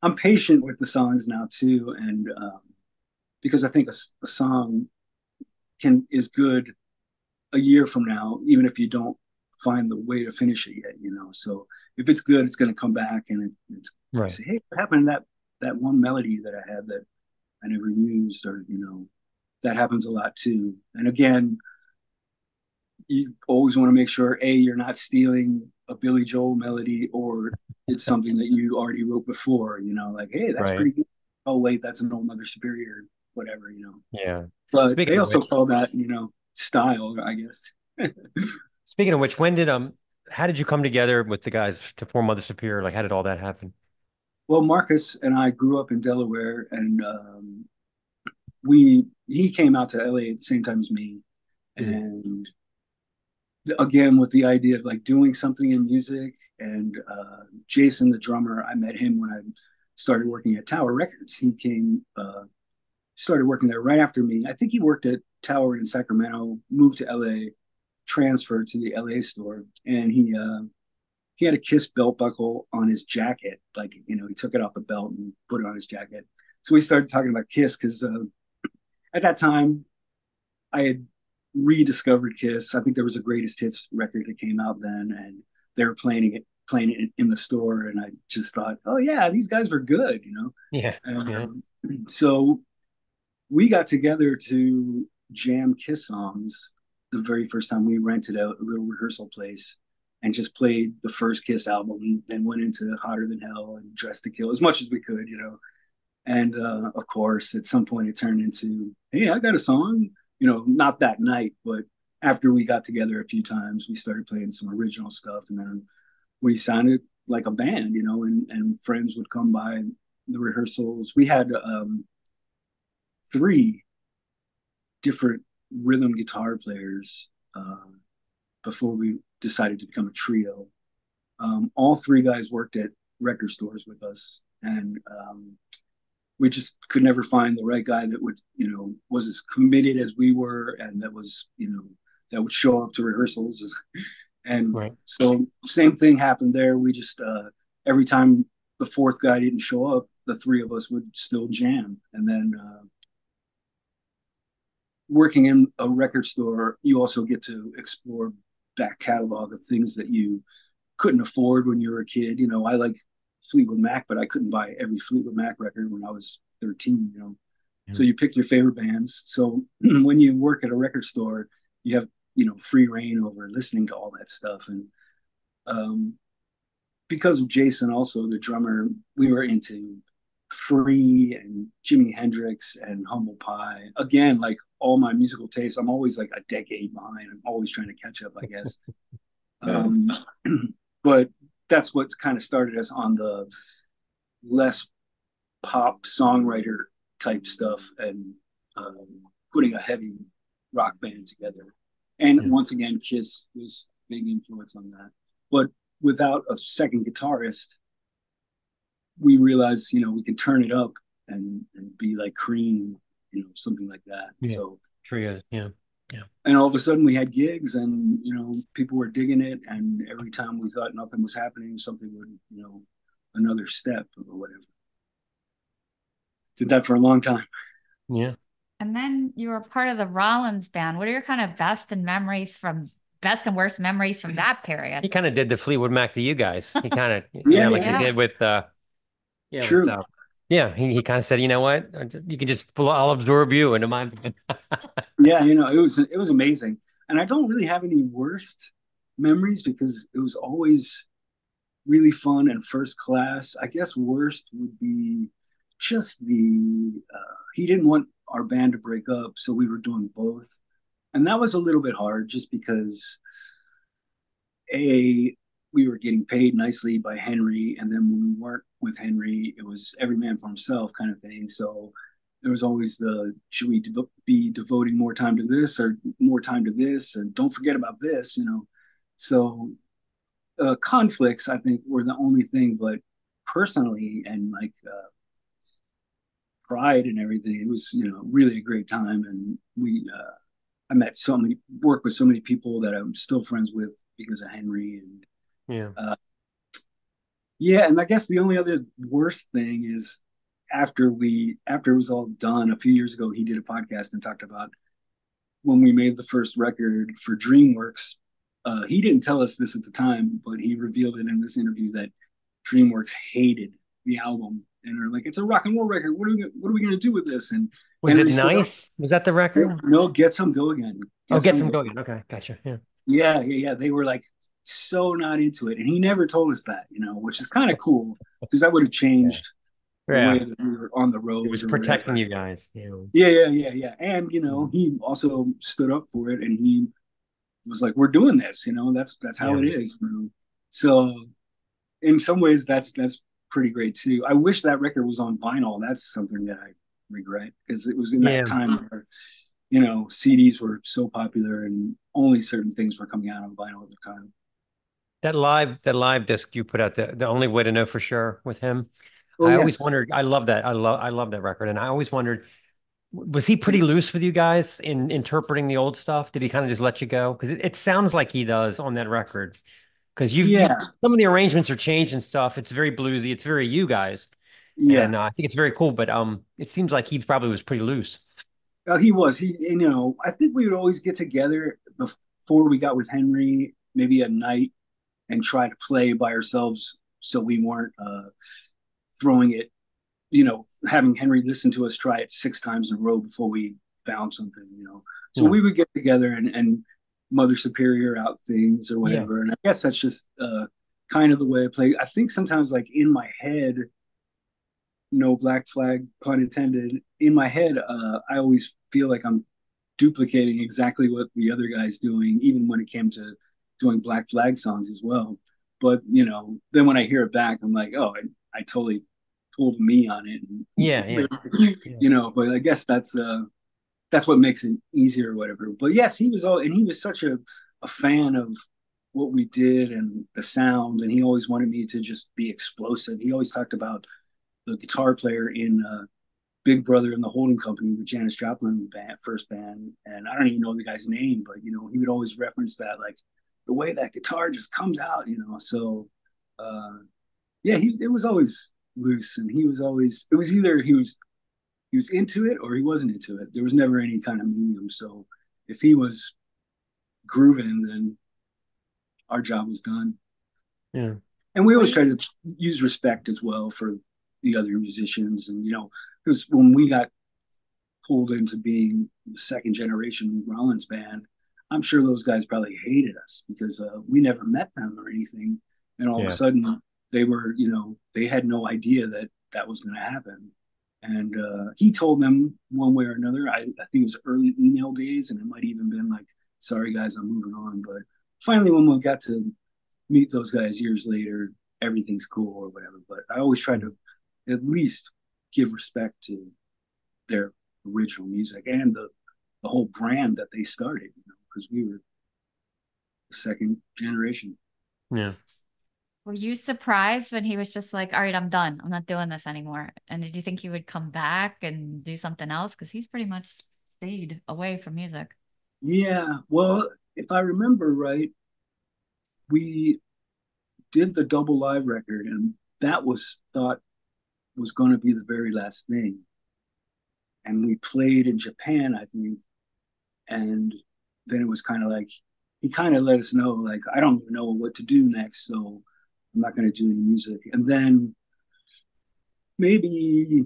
I'm patient with the songs now too, and because I think a song is good a year from now, even if you don't find the way to finish it yet. So if it's good, it's going to come back and it's right. Say, hey, what happened to that one melody that I had that I never used, or that happens a lot too. And again, you always want to make sure you're not stealing a Billy Joel melody, or it's something that you already wrote before. Like, hey, that's pretty good. Oh wait, that's an old Mother Superior, whatever. Yeah. But Speaking they of also which, call that style, I guess. speaking of which, how did you come together with the guys to form Mother Superior? Like, how did all that happen? Well, Marcus and I grew up in Delaware, and he came out to LA at the same time as me, and again with the idea of like doing something in music. And Jason, the drummer, I met him when I started working at Tower Records. He started working there right after me. I think he worked at Tower in Sacramento, moved to LA, transferred to the LA store, and he had a Kiss belt buckle on his jacket. Like, he took it off the belt and put it on his jacket. So we started talking about Kiss because at that time I had rediscovered Kiss. I think there was a greatest hits record that came out then, and they were playing it in the store. And I just thought, oh yeah, these guys were good, Yeah. And so we got together to jam Kiss songs the very first time. We rented out a little rehearsal place and just played the first Kiss album, then went into Hotter Than Hell and Dressed to Kill as much as we could. And of course, at some point it turned into, hey, I got a song, not that night, but after we got together a few times, we started playing some original stuff. And then we sounded like a band, and friends would come by the rehearsals. We had 3 different rhythm guitar players before we decided to become a trio. All 3 guys worked at record stores with us, and we just could never find the right guy that would, was as committed as we were, and that was, that would show up to rehearsals. And Right. so same thing happened there. We just every time the fourth guy didn't show up, the three of us would still jam. And then working in a record store, you also get to explore back catalog of things that you couldn't afford when you were a kid. I like Fleetwood Mac, but I couldn't buy every Fleetwood Mac record when I was 13, So you pick your favorite bands. So when you work at a record store, you have, free reign over listening to all that stuff. And because of Jason, also the drummer, we were into Free and Jimi Hendrix and Humble Pie. Again, like all my musical tastes, I'm always like a decade behind. I'm always trying to catch up, I guess. But that's what kind of started us on the less pop songwriter type stuff, and putting a heavy rock band together. And once again, Kiss was a big influence on that. But without a second guitarist, we realized, we could turn it up and be like Cream, something like that. Yeah. So Trios, yeah. And all of a sudden we had gigs, and people were digging it, and every time we thought nothing was happening, something would, another step or whatever. Did that for a long time. Yeah. And then you were part of the Rollins band. What are your kind of best and worst memories from that period? He kind of did the Fleetwood Mac to you guys. He kind of, like he did with, True. He kind of said, you know what, you can just I'll absorb you into my band. Yeah, it was amazing. And I don't really have any worst memories because it was always really fun and first class. I guess worst would be just he didn't want our band to break up, so we were doing both. And that was a little bit hard just because we were getting paid nicely by Henry, and then when we weren't with Henry, it was every man for himself kind of thing. So there was always should we be devoting more time to this or more time to this, and don't forget about this, So conflicts, I think, were the only thing, but personally and like pride and everything, it was, really a great time. And I worked with so many people that I'm still friends with because of Henry. And and I guess the only other worst thing is after it was all done a few years ago, he did a podcast and talked about when we made the first record for DreamWorks. He didn't tell us this at the time, but he revealed it in this interview that DreamWorks hated the album and are like, it's a rock and roll record. What are we going to do with this? And was Henry it nice? Was that the record? No, Get Some Go Again. Get Some Go Again. Okay, gotcha. Yeah. They were like so not into it, and he never told us that, which is kind of cool because that would have changed the way that we were on the road. He was protecting you guys. Yeah. And he also stood up for it, and he was like, "We're doing this. That's how it is." So, in some ways, that's pretty great too. I wish that record was on vinyl. That's something that I regret because it was in that time where CDs were so popular and only certain things were coming out on vinyl at the time. That live disc you put out, the only way to know for sure with him. I always wondered. I love that. I love that record, and I always wondered, was he pretty loose with you guys in interpreting the old stuff? Did he kind of just let you go? Because it sounds like he does on that record. Because some of the arrangements are changed and stuff. It's very bluesy. It's very you guys. Yeah, and I think it's very cool. But it seems like he probably was pretty loose. He was. I think we would always get together before we got with Henry, maybe a night, and try to play by ourselves so we weren't throwing it, having Henry listen to us try it 6 times in a row before we found something, So we would get together and Mother Superior out things or whatever. Yeah. And I guess that's just kind of the way I play. I think sometimes like in my head, no black flag, pun intended, in my head, I always feel like I'm duplicating exactly what the other guy's doing, even when it came to doing Black Flag songs as well. But, then when I hear it back, I'm like, oh, I totally pulled me on it. And, but I guess that's what makes it easier or whatever. But yes, he was such a fan of what we did and the sound, and he always wanted me to just be explosive. He always talked about the guitar player in Big Brother and the Holding Company, the Janis Joplin band, first band, and I don't even know the guy's name, but he would always reference that, like the way that guitar just comes out. So yeah, it was always loose, and he was always, it was either he was into it or he wasn't into it. There was never any kind of medium. So if he was grooving, then our job was done. Yeah. And we always try to use respect as well for the other musicians, and because when we got pulled into being the second generation Rollins band, I'm sure those guys probably hated us because we never met them or anything, and all of a sudden they were, they had no idea that that was going to happen. And he told them one way or another. I think it was early email days, and it might even been like, "Sorry guys, I'm moving on." But finally, when we got to meet those guys years later, everything's cool or whatever. But I always try to at least give respect to their original music and the whole brand that they started, because we were the second generation. Yeah. Were you surprised when he was just like, all right, I'm done. I'm not doing this anymore? And did you think he would come back and do something else? Because he's pretty much stayed away from music. Yeah. Well, if I remember right, we did the double live record, and that was thought was going to be the very last thing. And we played in Japan, I think. And then it was kind of like, he kind of let us know, like, I don't know what to do next, so I'm not going to do any music. And then maybe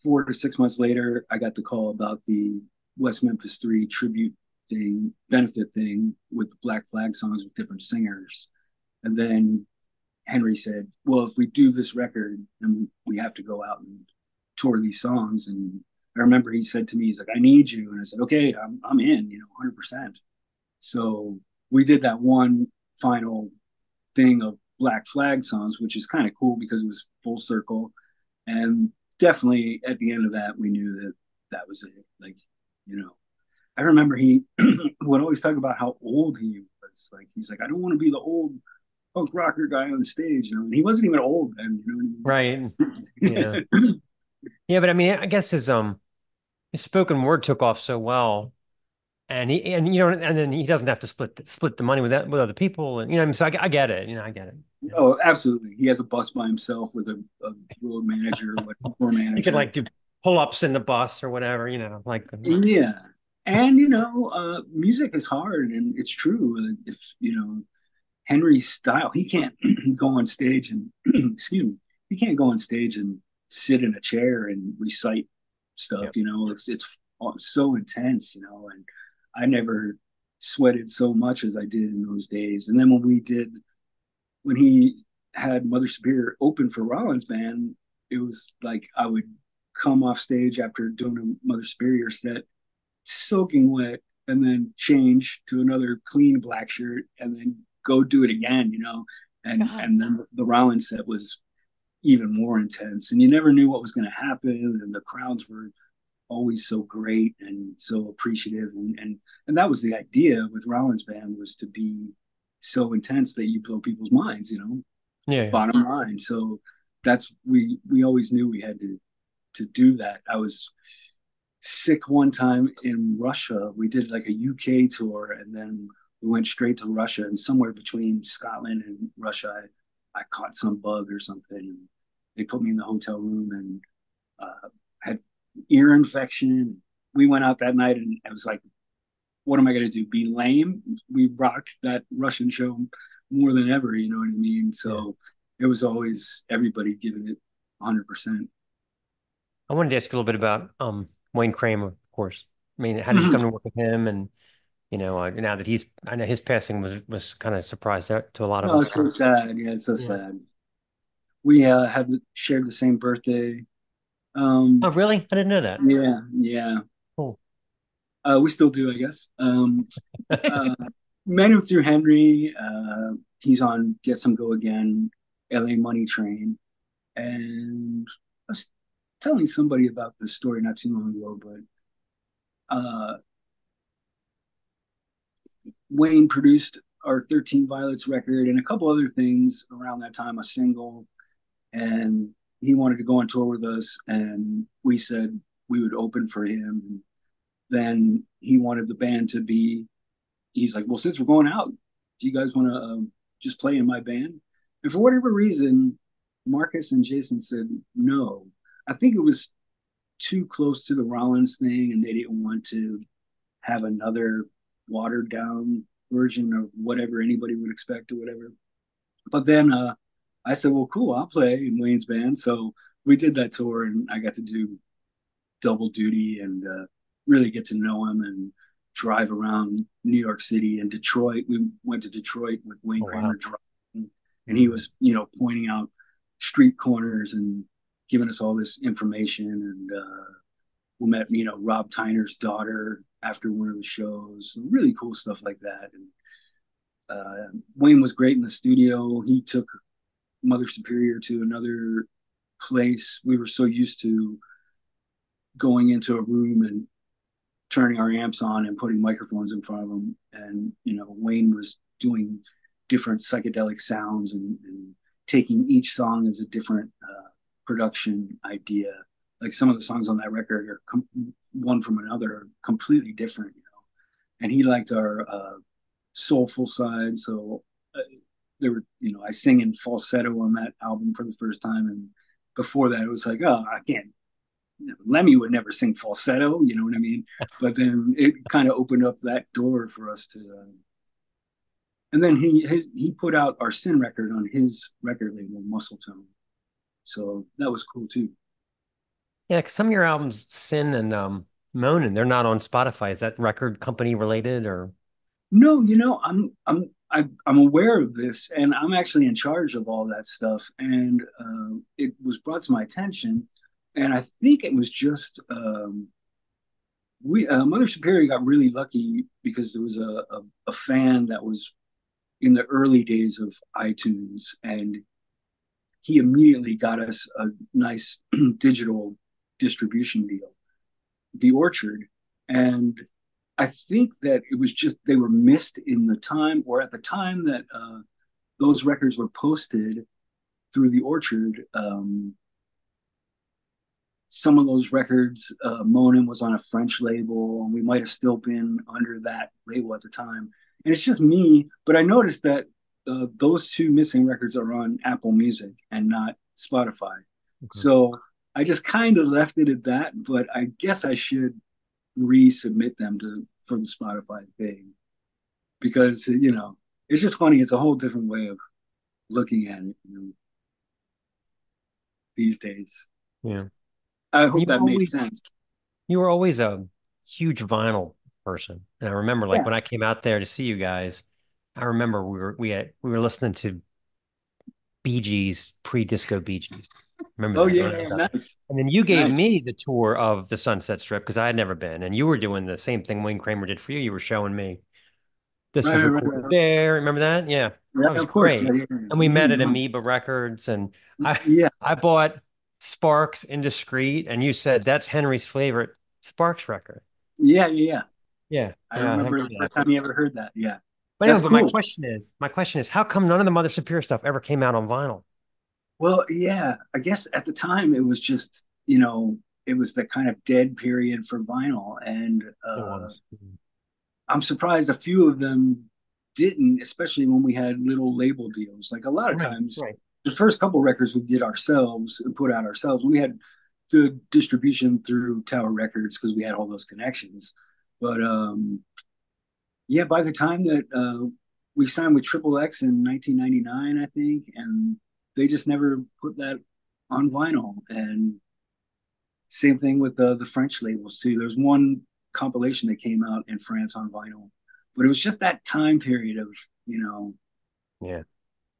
4 to 6 months later, I got the call about the West Memphis 3 tribute thing, benefit thing with Black Flag songs with different singers. And then Henry said, well, if we do this record, then we have to go out and tour these songs. And I remember he said to me, he's like, I need you. And I said, okay, I'm in, 100%. So we did that one final thing of Black Flag songs, which is kind of cool because it was full circle. And definitely at the end of that, we knew that that was it. Like, I remember he would always talk about how old he was. Like, he's like, I don't want to be the old punk rocker guy on the stage, and he wasn't even old then, Right. Yeah. Yeah, but I mean, I guess his spoken word took off so well, and and then he doesn't have to split the money with other people, and I mean, so I get it, I get it. Oh, absolutely. He has a bus by himself with a road manager, tour manager. He could like do pull-ups in the bus or whatever, like. Yeah, and music is hard, and it's true. If Henry's style, he can't go on stage and excuse me, he can't go on stage and sit in a chair and recite stuff. It's so intense, and I never sweated so much as I did in those days. And then when he had Mother Superior open for Rollins band, it was like I would come off stage after doing a Mother Superior set, soaking wet, and then change to another clean black shirt, and then go do it again, and then the Rollins set was even more intense, and you never knew what was going to happen, and the crowds were always so great and so appreciative, and that was the idea with Rollins band, was to be so intense that you blow people's minds, Yeah. Bottom line. So that's we always knew we had to do that. I was sick one time in Russia. We did like a UK tour, and then we went straight to Russia, and somewhere between Scotland and Russia, I caught some bug or something, and they put me in the hotel room, and had ear infection. We went out that night, and I was like, what am I going to do? Be lame? We rocked that Russian show more than ever, you know what I mean? So it was always everybody giving it 100%. I wanted to ask you a little bit about Wayne Kramer, of course. I mean, how did you come to work with him? And now that I know his passing was kind of surprised to a lot of us. It's so sad. Yeah, it's so sad. We have shared the same birthday. Oh, really? I didn't know that. Yeah. Cool. We still do, I guess. Met him through Henry. He's on Get Some Go Again, LA Money Train. And I was telling somebody about this story not too long ago, but Wayne produced our 13 Violets record and a couple other things around that time, a single, and he wanted to go on tour with us, and we said we would open for him. Then he wanted the band to be, he's like, well, since we're going out, do you guys want to just play in my band? And for whatever reason, Marcus and Jason said no. I think it was too close to the Rollins thing, and they didn't want to have another watered down version of whatever anybody would expect or whatever. But then I said, well, cool, I'll play in Wayne's band. So we did that tour, and I got to do double duty and really get to know him and drive around New York City and Detroit. We went to Detroit with Wayne Kramer driving, and he was, pointing out street corners and giving us all this information. And we met, Rob Tyner's daughter after one of the shows. Really cool stuff like that. And Wayne was great in the studio. He took Mother Superior to another place. We were so used to going into a room and turning our amps on and putting microphones in front of them. And, Wayne was doing different psychedelic sounds and taking each song as a different production idea. Like some of the songs on that record are one from another are completely different, and he liked our soulful side. So there were, I sing in falsetto on that album for the first time. And before that, it was like, oh, I can't, Lemmy would never sing falsetto, you know what I mean? But then it kind of opened up that door for us to, and then he put out our Sin record on his record label, Muscle Tone. So that was cool too. Yeah, because some of your albums, Sin and Moanin', they're not on Spotify. Is that record company related or? No, I'm aware of this, and I'm actually in charge of all that stuff. And it was brought to my attention, and I think it was just Mother Superior got really lucky because there was a fan that was in the early days of iTunes, and he immediately got us a nice digital distribution deal, The Orchard. And I think that it was just they were missed in the time, or at the time that those records were posted through The Orchard. Some of those records, Monin was on a French label, and we might have still been under that label at the time. And it's just me, but I noticed that those two missing records are on Apple Music and not Spotify. Okay. So I just kind of left it at that, but I guess I should resubmit them for the Spotify thing, because it's just funny. It's a whole different way of looking at it these days. Yeah, I hope that made sense. You were always a huge vinyl person, and I remember when I came out there to see you guys, I remember we were listening to Bee Gees, pre-disco Bee Gees. Remember that? Yeah, nice. And then you gave me the tour of the Sunset Strip because I had never been, and you were doing the same thing Wayne Kramer did for you. You were showing me this was recorded there. Remember that? Yeah, that was of course. Great. And we met at Amoeba Records, and I bought Sparks Indiscreet, and you said that's Henry's favorite Sparks record. Yeah. I remember the first time you ever heard that. Yeah. But anyway, cool. my question is, how come none of the Mother Superior stuff ever came out on vinyl? Well, yeah, I guess at the time it was just, it was the kind of dead period for vinyl. And I'm surprised a few of them didn't, especially when we had little label deals. Like a lot of times, the first couple records we did ourselves and put out ourselves. We had good distribution through Tower Records because we had all those connections. But by the time that we signed with Triple X in 1999, I think, and they just never put that on vinyl. And same thing with the French labels too. There's one compilation that came out in France on vinyl, but it was just that time period of,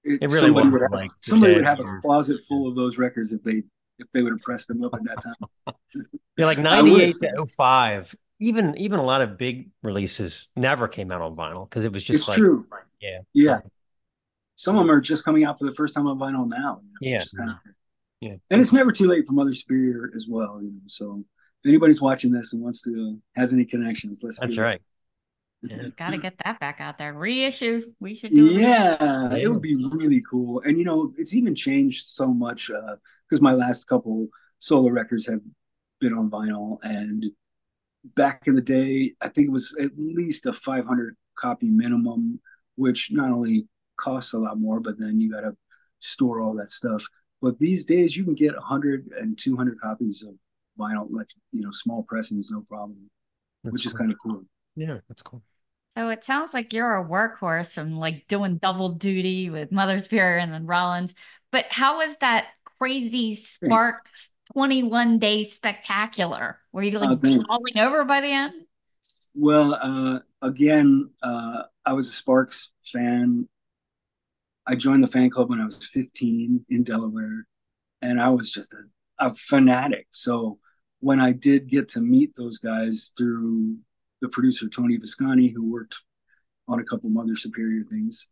it really was like somebody would have a closet full of those records if they would have pressed them up at that time. Yeah, like 98 to 05. Even a lot of big releases never came out on vinyl because it was just true. Yeah. Some of them are just coming out for the first time on vinyl now. Yeah. And it's never too late for Mother Superior as well. So if anybody's watching this and has any connections, That's right. Got to get that back out there. Reissue. We should do a reissue. Yeah, it would be really cool. And it's even changed so much because my last couple solo records have been on vinyl. And back in the day, I think it was at least a 500 copy minimum, which not only costs a lot more, but then you got to store all that stuff. But these days, you can get 100 and 200 copies of vinyl, like small pressings, no problem, which is kind of cool. Yeah, that's cool. So it sounds like you're a workhorse from like doing double duty with Mother Superior and then Rollins. But how was that crazy Sparks 21-day spectacular? Were you like falling over by the end? Well, again, I was a Sparks fan. I joined the fan club when I was 15 in Delaware, and I was just a fanatic. So when I did get to meet those guys through the producer Tony Visconti, who worked on a couple Mother Superior things,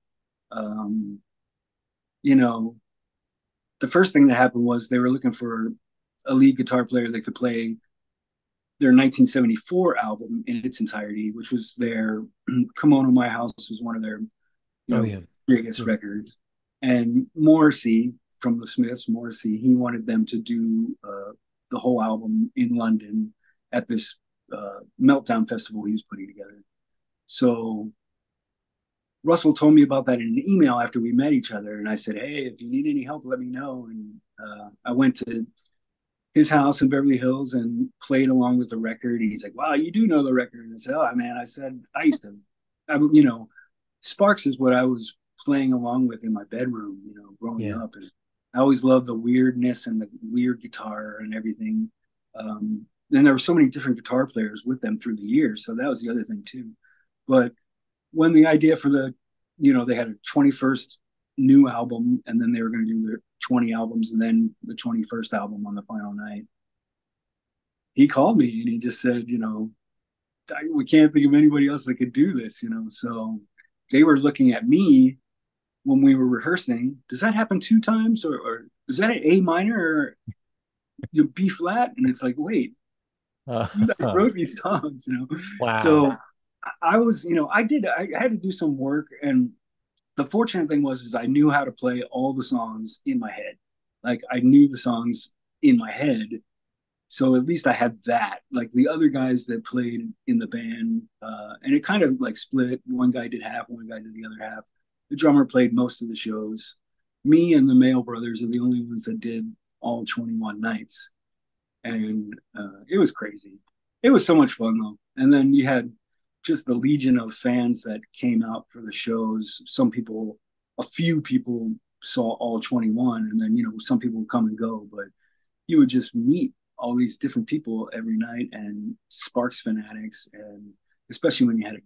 the first thing that happened was they were looking for a lead guitar player that could play their 1974 album in its entirety, which was their "Come On to My House" was one of their biggest records. And Morrissey from the Smiths, he wanted them to do the whole album in London at this Meltdown festival he was putting together. So Russell told me about that in an email after we met each other, and I said, "Hey, if you need any help, let me know." And I went to his house in Beverly Hills and played along with the record. He's like, "Wow, you do know the record?" And I said, "Oh man," I said, "I used to, Sparks is what I was playing along with in my bedroom, growing up. And I always loved the weirdness and the weird guitar and everything. And there were so many different guitar players with them through the years, so that was the other thing too. But when the idea for they had a 21st new album, and then they were going to do their 20 albums, and then the 21st album on the final night, he called me and he just said, we can't think of anybody else that could do this, So they were looking at me when we were rehearsing. Does that happen 2 times, or is that an A minor or B flat? And it's like, wait, you guys wrote these songs, Wow. So I was, I had to do some work, and the fortunate thing was I knew how to play all the songs in my head. Like I knew the songs in my head. So at least I had that. Like the other guys that played in the band, and it kind of like split. One guy did half, one guy did the other half. The drummer played most of the shows. Me and the Mail Brothers are the only ones that did all 21 nights. And it was crazy. It was so much fun though. And then you had just the legion of fans that came out for the shows. A few people saw all 21, and then, some people would come and go, but you would just meet all these different people every night, and Sparks fanatics. And especially when you had a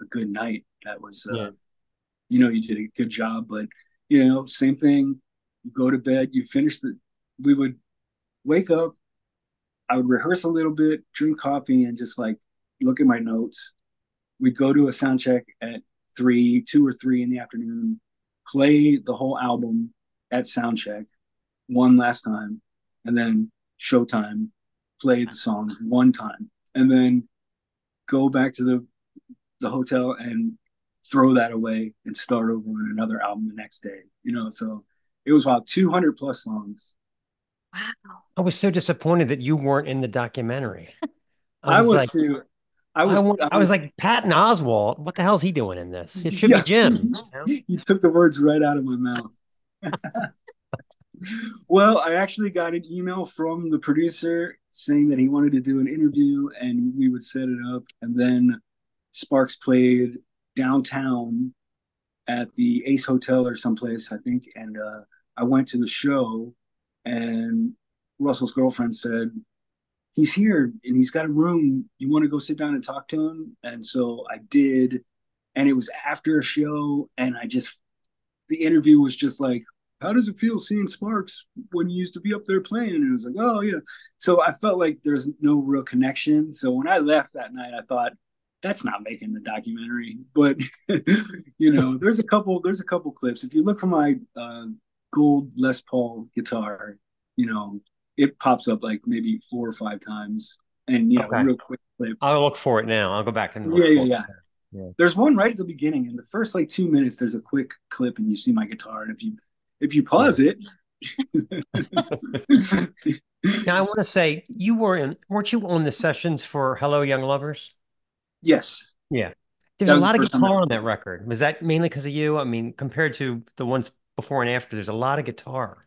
good night, that was, you did a good job. But, same thing, you go to bed, we would wake up, I would rehearse a little bit, drink coffee, and just like look at my notes. We'd go to a sound check at 2 or 3 in the afternoon, play the whole album at sound check one last time, and then showtime, play the songs one time, and then go back to the hotel and throw that away and start over on another album the next day. So it was about 200 plus songs. Wow. I was so disappointed that you weren't in the documentary. I was too. I was like, Patton Oswalt, what the hell's he doing in this? It should be Jim. You took the words right out of my mouth. Well, I actually got an email from the producer saying that he wanted to do an interview and we would set it up. And then Sparks played downtown at the Ace Hotel or someplace, I think. And I went to the show, and Russell's girlfriend said, "He's here and he's got a room. You want to go sit down and talk to him?" And so I did. And it was after a show, and the interview was just like, "How does it feel seeing Sparks when you used to be up there playing?" And it was like, "Oh yeah." So I felt like there's no real connection. So when I left that night, I thought, that's not making the documentary. But there's a couple clips. If you look for my gold Les Paul guitar, it pops up like maybe 4 or 5 times. And Okay. real quick clip. I'll look for it now. I'll go back and look Yeah. There's one right at the beginning. In the first like 2 minutes, there's a quick clip, and you see my guitar. And if you pause it, Now I want to say weren't you on the sessions for Hello Young Lovers? yes, Yeah. There's that a was the lot of first time. guitar on that record. Was that mainly because of you? I mean, compared to the ones before and after, there's a lot of guitar.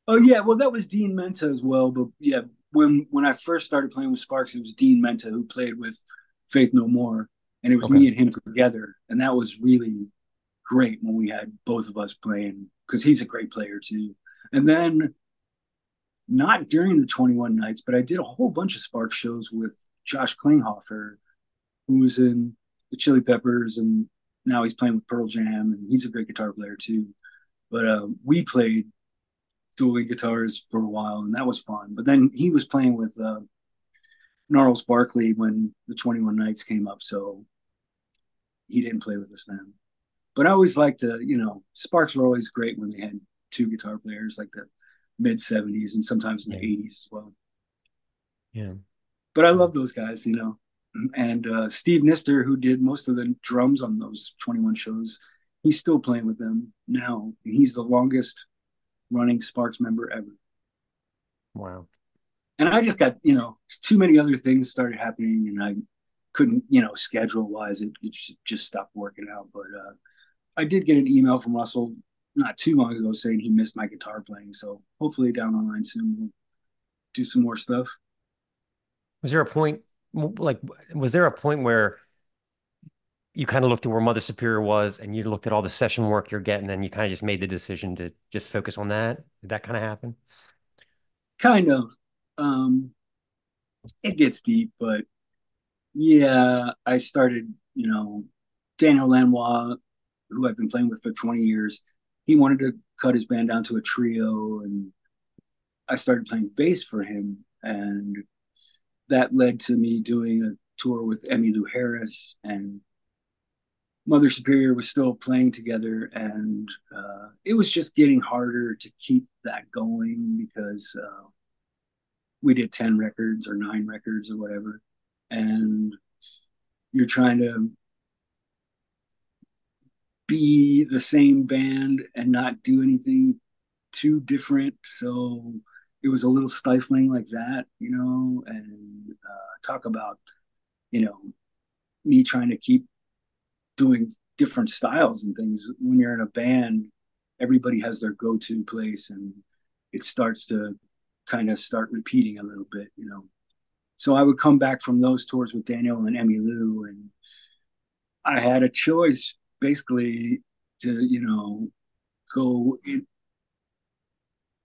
Oh yeah, well that was Dean Menta as well. But yeah, when I first started playing with Sparks, it was Dean Menta who played with Faith No More, and it was Okay. me and him together, and that was really great when we had both of us playing because he's a great player too. And then not during the 21 nights, but I did a whole bunch of Sparks shows with Josh Klinghoffer, who was in the Chili Peppers, and now he's playing with Pearl Jam, and he's a great guitar player too. But we played dueling guitars for a while, and that was fun. But then he was playing with Gnarls Barkley when the 21 Nights came up, so he didn't play with us then. But I always liked Sparks were always great when they had two guitar players, like the mid 70s and sometimes in the 80s as well. Yeah. But I love those guys, And Steve Nister, who did most of the drums on those 21 shows, he's still playing with them now. And he's the longest running Sparks member ever. Wow. And I just got, too many other things started happening, and I couldn't, schedule wise, it just stopped working out. But I did get an email from Russell not too long ago saying he missed my guitar playing. So hopefully down the line soon we'll do some more stuff. Was there a point was there a point where you kind of looked at where Mother Superior was and you looked at all the session work you're getting and you kind of just made the decision to just focus on that? Did that kind of happen? Kind of. It gets deep, but yeah, I started, Daniel Lanois, who I've been playing with for 20 years, he wanted to cut his band down to a trio, and I started playing bass for him. And that led to me doing a tour with Emmylou Harris, and Mother Superior was still playing together. And it was just getting harder to keep that going because we did 10 records or 9 records or whatever. And you're trying to be the same band and not do anything too different. So it was a little stifling like that, and talk about, me trying to keep doing different styles and things. When you're in a band, everybody has their go-to place, and it starts to kind of start repeating a little bit. So I would come back from those tours with Daniel and Emmylou, and I had a choice basically to,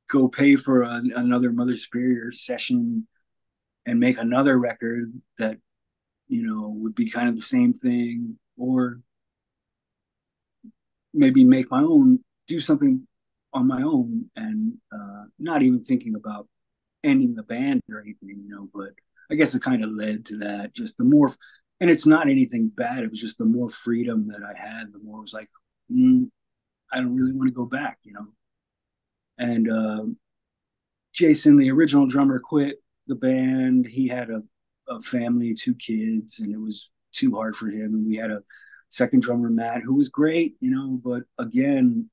go pay for another Mother Superior session and make another record that, would be kind of the same thing, or maybe make my own, do something on my own, and not even thinking about ending the band or anything, but I guess it kind of led to that. Just the more, and it's not anything bad. It was just the more freedom that I had, the more it was like, I don't really want to go back, And Jason, the original drummer, quit the band. He had a family, 2 kids, and it was too hard for him. And we had a second drummer, Matt, who was great, but again,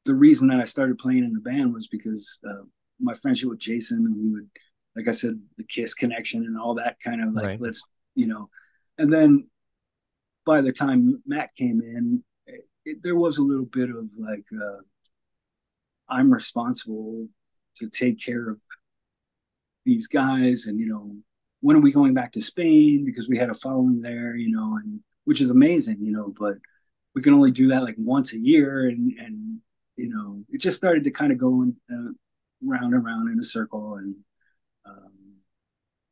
the reason that I started playing in the band was because my friendship with Jason, and we would, like I said, the Kiss connection and all that kind of like, Right. let's, and then by the time Matt came in, there was a little bit of like, I'm responsible to take care of these guys. And, when are we going back to Spain? Because we had a following there, and which is amazing, but we can only do that like once a year. And it just started to kind of go round and round in a circle. And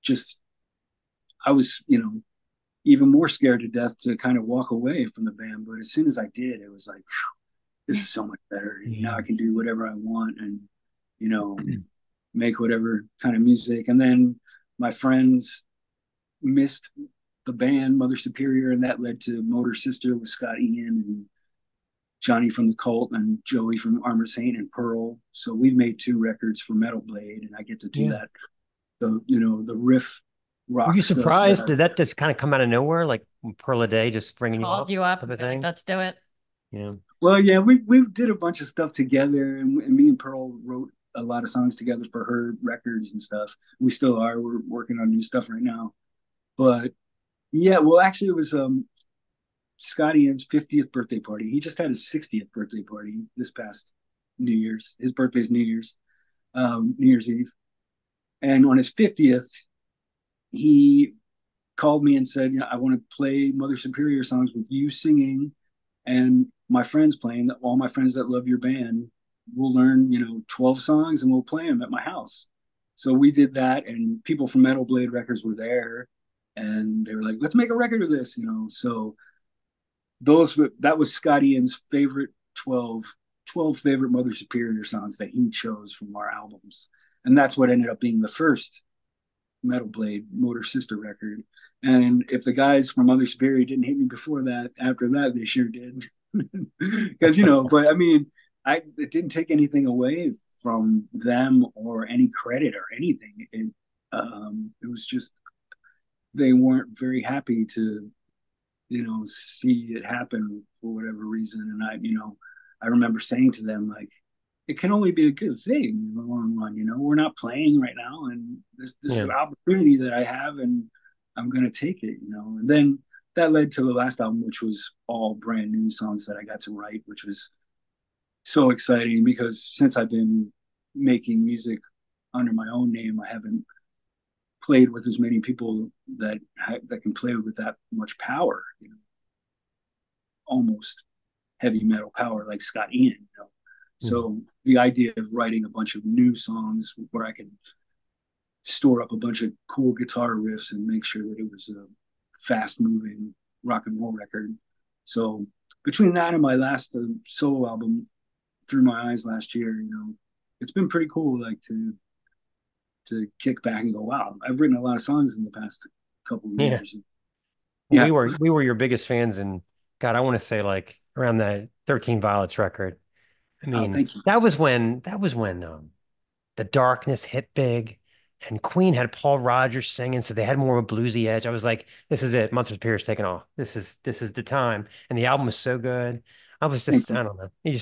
just, I was, even more scared to death to kind of walk away from the band. But as soon as I did, it was like, this is so much better. Now I can do whatever I want and, make whatever kind of music. And then my friends missed the band Mother Superior, and that led to Motor Sister with Scott Ian and Johnny from the Cult and Joey from Armored Saint and Pearl. So we've made 2 records for Metal Blade, and I get to do that. The riff Were you rock stuff. surprised? Did that just kind of come out of nowhere, like Pearl a Day just bringing you Called up you up type and of be like, thing? let's do it. Yeah. Well, yeah, we did a bunch of stuff together, and me and Pearl wrote a lot of songs together for her records and stuff. We still are. We're working on new stuff right now. But yeah, well, actually, it was Scotty Ian's 50th birthday party. He just had his 60th birthday party this past New Year's. His birthday's New Year's Eve. And on his 50th, he called me and said, you know, I want to play Mother Superior songs with you singing and my friends playing, all my friends that love your band. We'll learn, 12 songs and we'll play them at my house. So we did that, and people from Metal Blade Records were there, and they were like, let's make a record of this. So that was Scott Ian's favorite 12 favorite Mother Superior songs that he chose from our albums. And that's what ended up being the first Metal Blade Motor Sister record. And if the guys from Mother Superior didn't hate me before that, after that, they sure did. Because, but I mean, it didn't take anything away from them or any credit or anything. It was just, they weren't very happy to, see it happen for whatever reason. And I remember saying to them, like, it can only be a good thing in the long run. We're not playing right now, and this is an opportunity that I have, and I'm going to take it. And then that led to the last album, which was all brand new songs that I got to write, which was so exciting because since I've been making music under my own name, I haven't played with as many people that can play with that much power. Almost heavy metal power like Scott Ian. So the idea of writing a bunch of new songs where I could store up a bunch of cool guitar riffs and make sure that it was a fast moving rock and roll record. So between that and my last solo album, Through My Eyes last year, it's been pretty cool, like to kick back and go, wow, I've written a lot of songs in the past couple of years. Yeah. We were your biggest fans, and God, I want to say like around that 13 Violets record. I mean, thank you. that was when the darkness hit big, and Queen had Paul Rogers singing, so they had more of a bluesy edge. I was like, this is it. Mother Superior's taking off. This is the time. And the album was so good. I was just, I don't know. You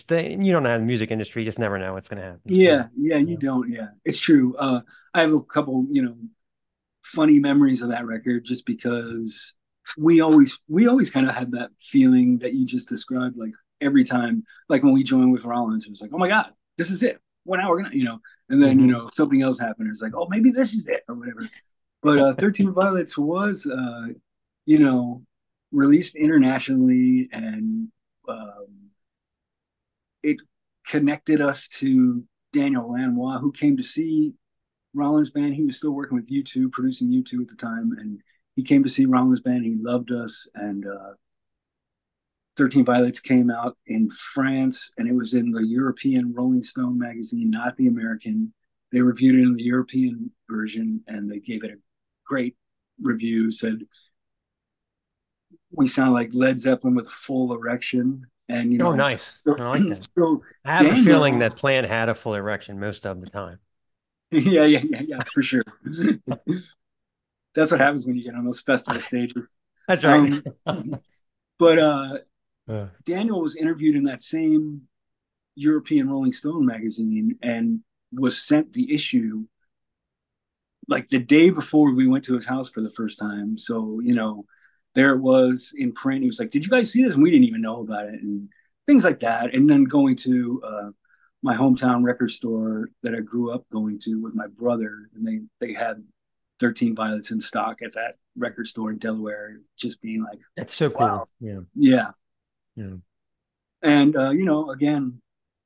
don't know the music industry. You just never know what's going to happen. Yeah, you don't. Yeah, it's true. I have a couple, funny memories of that record just because we always kind of had that feeling that you just described, like every time, like when we joined with Rollins, it was like, oh my God, this is it. Well, now we're gonna, and then something else happened. It's like, oh, maybe this is it or whatever. But 13 Violets was released internationally, and it connected us to Daniel Lanois, who came to see Rollins band. He was still working with U2, producing U2 at the time, and he came to see Rollins band. He loved us, and 13 Violets came out in France, and it was in the European Rolling Stone magazine, not the American. They reviewed it in the European version, and they gave it a great review. Said we sound like Led Zeppelin with a full erection, and nice. I like that. So I have a feeling that Plant had a full erection most of the time. Yeah, for sure. That's what happens when you get on those festival stages. That's right. But Daniel was interviewed in that same European Rolling Stone magazine and was sent the issue like the day before we went to his house for the first time. So, there it was in print. He was like, did you guys see this? And we didn't even know about it, and things like that. And then going to my hometown record store that I grew up going to with my brother, and they had 13 Violets in stock at that record store in Delaware, just being like, that's so cool. Wow. Yeah. And again,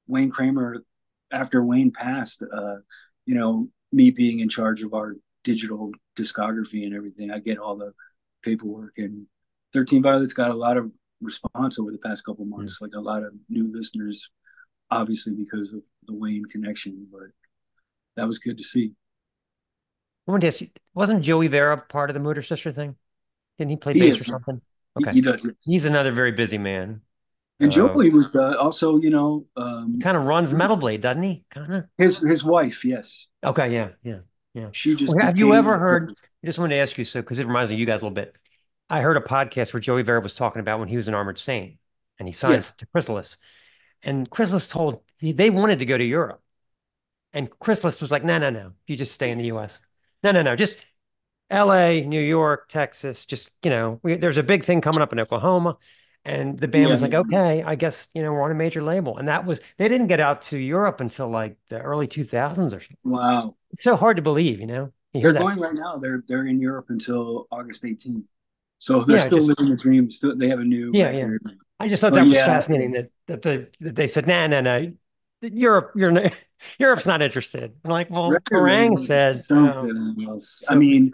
Wayne Kramer, after Wayne passed, me being in charge of our digital discography and everything, I get all the paperwork, and 13 Violets got a lot of response over the past couple of months, like a lot of new listeners, obviously because of the Wayne connection, but that was good to see. I wanted to ask you, wasn't Joey Vera part of the Motor Sister thing? Didn't he play bass or something? Okay. He does. Yes. He's another very busy man. And Joey was also, kind of runs Metal Blade, doesn't he? Kind of. His wife, yes. Okay, yeah. Yeah. She just Well, have you became ever heard? I just wanted to ask you so because it reminds me of you guys a little bit. I heard a podcast where Joey Vera was talking about when he was an Armored Saint and he signed yes. to Chrysalis, and Chrysalis told they wanted to go to Europe, and Chrysalis was like, no, no, no, you just stay in the U.S. No, no, no, just LA, New York, Texas, just, there's a big thing coming up in Oklahoma. And the band Yeah. was like, okay, I guess, we're on a major label. And they didn't get out to Europe until like the early 2000s or something. Wow. It's so hard to believe, You hear They're that? going right now. They're in Europe until August 18th. So they're Yeah, still just, living the dream. Still, they have a new yeah, yeah. record. I just thought But that was yeah, fascinating that they said, nah, nah, nah, Europe, Europe's not interested. I'm like, well, record Kerrang label said, is something else. I so, mean,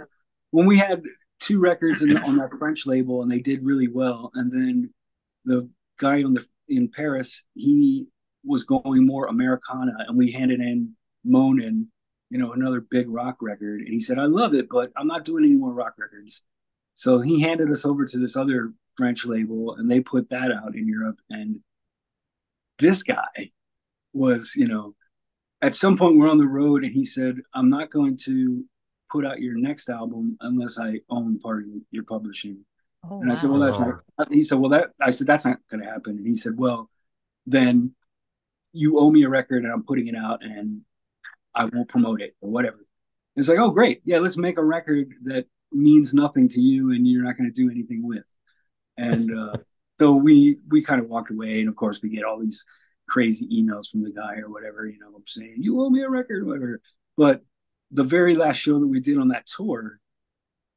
when we had two records on that French label and they did really well, and then the guy in Paris, he was going more Americana, and we handed in Monin, another big rock record, and he said, "I love it, but I'm not doing any more rock records." So he handed us over to this other French label, and they put that out in Europe. And this guy was, at some point we're on the road, and he said, "I'm not going to put out your next album unless I own part of your publishing." Oh, And I said, "Well, wow. that's not." He said, "Well, that's not going to happen." And he said, "Well, then you owe me a record, and I'm putting it out, and I won't promote it or whatever." It's like, "Oh, great, yeah, let's make a record that means nothing to you, and you're not going to do anything with." And so we kind of walked away, and of course we get all these crazy emails from the guy or whatever, saying you owe me a record or whatever. But the very last show that we did on that tour,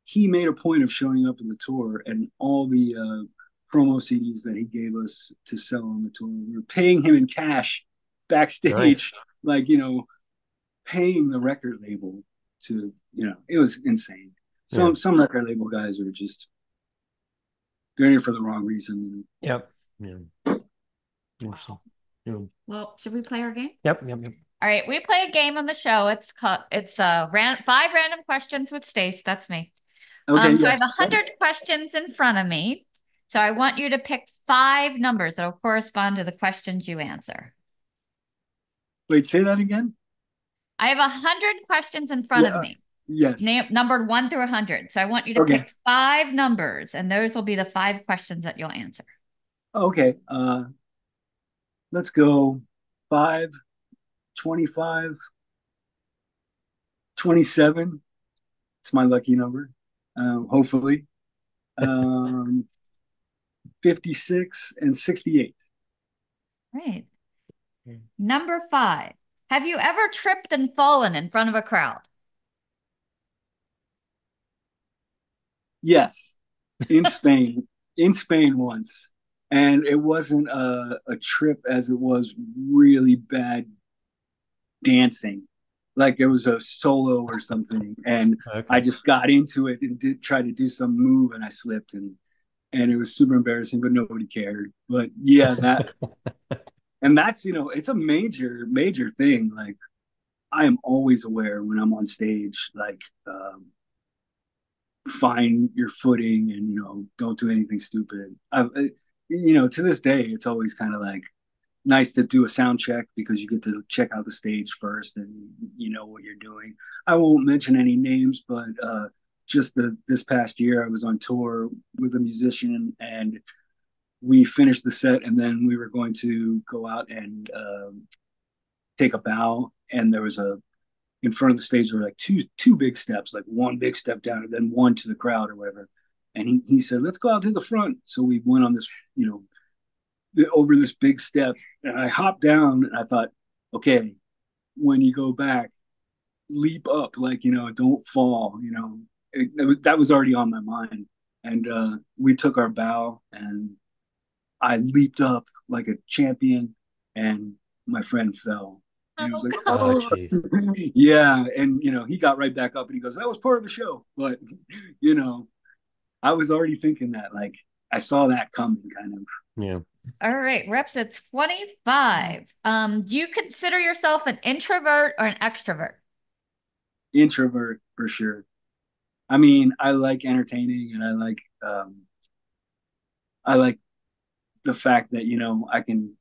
he made a point of showing up in the tour, and all the promo CDs that he gave us to sell on the tour, we were paying him in cash nice. backstage, like paying the record label to, it was insane. Yeah. Some record label guys are just doing it for the wrong reason. Yep. Yeah. Interesting. Yeah. Well, should we play our game? Yep. Yep. Yep. All right, we play a game on the show. It's 5 random questions with Stace. That's me. Okay, So I yes. have 100 questions in front of me. So I want you to pick 5 numbers that will correspond to the questions you answer. Wait, say that again. I have 100 questions in front of me, Yes. numbered 1 through 100. So I want you to Okay. pick 5 numbers, and those will be the 5 questions that you'll answer. Okay. Let's go 5, 25, 27. It's my lucky number. Hopefully. 56 and 68. Right. Number 5. Have you ever tripped and fallen in front of a crowd? Yes. In Spain. In Spain once. And it wasn't a trip as it was really bad dancing. Like it was a solo or something. And Okay. I just got into it and did try to do some move, and I slipped, and it was super embarrassing, but nobody cared. But yeah, and that's, it's a major thing. Like I am always aware when I'm on stage, like find your footing and, don't do anything stupid. To this day, it's always kind of like nice to do a sound check because you get to check out the stage first and you know what you're doing. I won't mention any names, but just this past year, I was on tour with a musician, and we finished the set, and then we were going to go out and take a bow, and there was in front of the stage there were like two big steps, like one big step down and then one to the crowd or whatever. And he said, "Let's go out to the front." So we went on this, over this big step, and I hopped down, and I thought, okay, when you go back, leap up, like, don't fall, that was already on my mind. And we took our bow, and I leaped up like a champion, and my friend fell. And he was like, Oh, "Oh, jeez. yeah." And, he got right back up, and he goes, "That was part of the show." But, I was already thinking that, like, I saw that coming, kind of. Yeah. All right, we're up to 25. Do you consider yourself an introvert or an extrovert? Introvert, for sure. I mean, I like entertaining, and I like the fact that, I can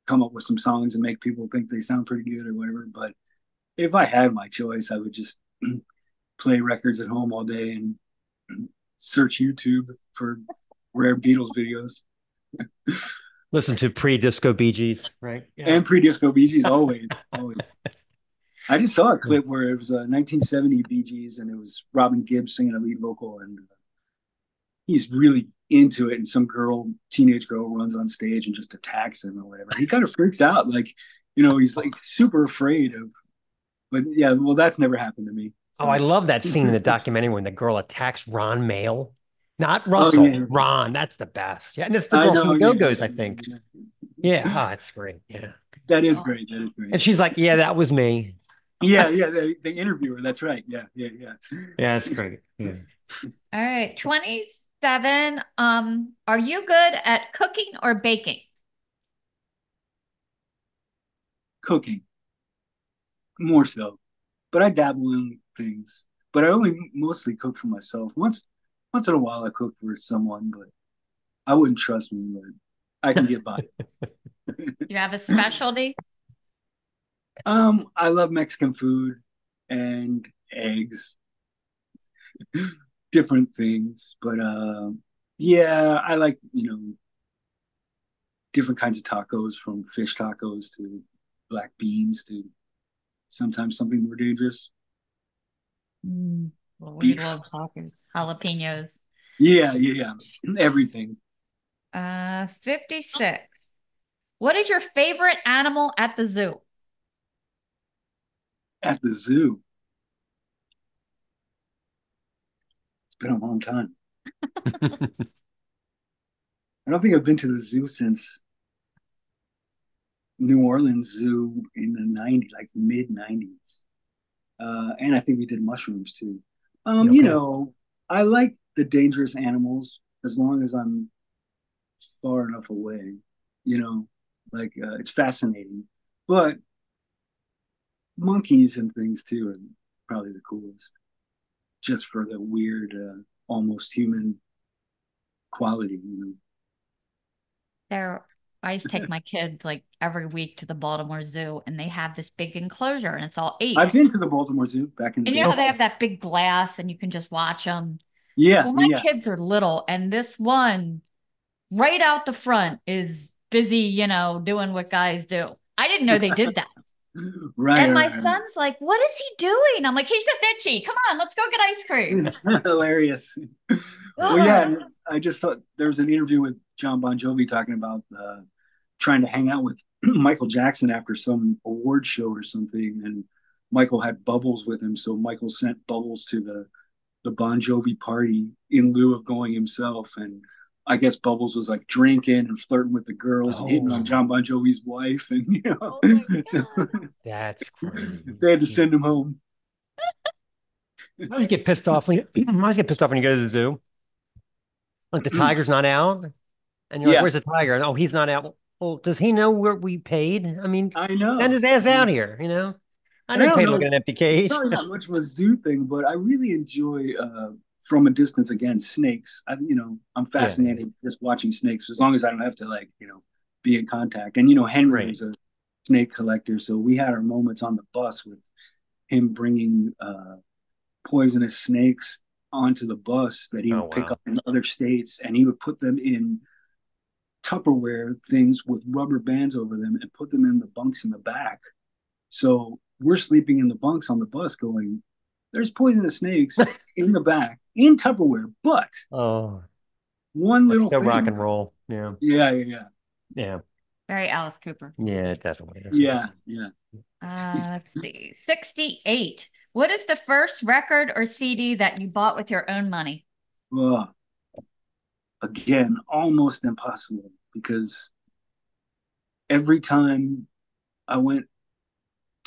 come up with some songs and make people think they sound pretty good or whatever. But if I had my choice, I would just play records at home all day and search YouTube for rare Beatles videos. Listen to pre-disco Bee Gees, right? Yeah. And pre-disco Bee Gees, always, always. I just saw a clip where it was 1970 Bee Gees, and it was Robin Gibb singing a lead vocal, and he's really into it. And some teenage girl, runs on stage and just attacks him or whatever. He kind of freaks out, like, he's like super afraid of. But yeah, well, that's never happened to me. So. Oh, I love that scene in the documentary when the girl attacks Ron Mayle. Not Oh, Russell, yeah. Ron. That's the best. Yeah, and it's the I girl know, from the yeah, Go-Go's, yeah, I think. yeah. Yeah, oh, it's great. Yeah. That is great. That is And great. she's like, yeah, that was me. Yeah, yeah, the interviewer. That's right. Yeah, yeah, yeah. Yeah, it's great. Yeah. All right, 27. Are you good at cooking or baking? Cooking, more so. But I dabble in things. But I only mostly cook for myself. Once in a while I cook for someone, but I wouldn't trust me, but I can get by. You have a specialty? I love Mexican food and eggs, different things. But yeah, I like, different kinds of tacos, from fish tacos to black beans to sometimes something more dangerous. Well, we Beef. love tacos, jalapenos. Yeah, yeah, yeah. Everything. 56. What is your favorite animal at the zoo? At the zoo. It's been a long time. I don't think I've been to the zoo since New Orleans Zoo in the 90s, like mid 90s. And I think we did mushrooms too. Okay. I like the dangerous animals as long as I'm far enough away, it's fascinating. But monkeys and things too are probably the coolest, just for the weird, almost human quality. I used to take my kids like every week to the Baltimore Zoo, and they have this big enclosure, and it's all apes. I've been to the Baltimore Zoo back in the And day. you know how they have that big glass, and you can just watch them. Yeah, Well, my yeah. kids are little, and this one right out the front is busy, doing what guys do. I didn't know they did that. Right. And my right. son's like, "What is he doing?" I'm like, "He's just itchy. Come on, let's go get ice cream." Hilarious. Well, yeah, I just thought there was an interview with John Bon Jovi talking about trying to hang out with Michael Jackson after some award show or something, and Michael had Bubbles with him, so Michael sent Bubbles to the Bon Jovi party in lieu of going himself, and I guess Bubbles was like drinking and flirting with the girls and hitting on John Bon Jovi's wife, and Oh my so That's great. they had to send him home. I always get pissed off when you go to the zoo. Like the tiger's not out, and you're like, Yeah. "Where's the tiger?" And, oh, he's not out. Well, does he know where we paid? I mean, I know. send his ass out here. I And I didn't don't pay to know, look at an empty it's cage. probably not much of a zoo thing, but I really enjoy from a distance again snakes. I'm fascinated just watching snakes as long as I don't have to be in contact. And Henry Right. was a snake collector, so we had our moments on the bus with him bringing poisonous snakes onto the bus that he would pick wow. up in other states, and he would put them in Tupperware things with rubber bands over them and put them in the bunks in the back. So we're sleeping in the bunks on the bus going, there's poisonous snakes in the back in Tupperware, but Oh, one that's little so thing. rock and roll. Yeah. Yeah, yeah, yeah. Yeah. Very Alice Cooper. Yeah, it definitely is. Yeah, yeah. Let's see. 68. What is the first record or CD that you bought with your own money? Well, again, almost impossible because every time I went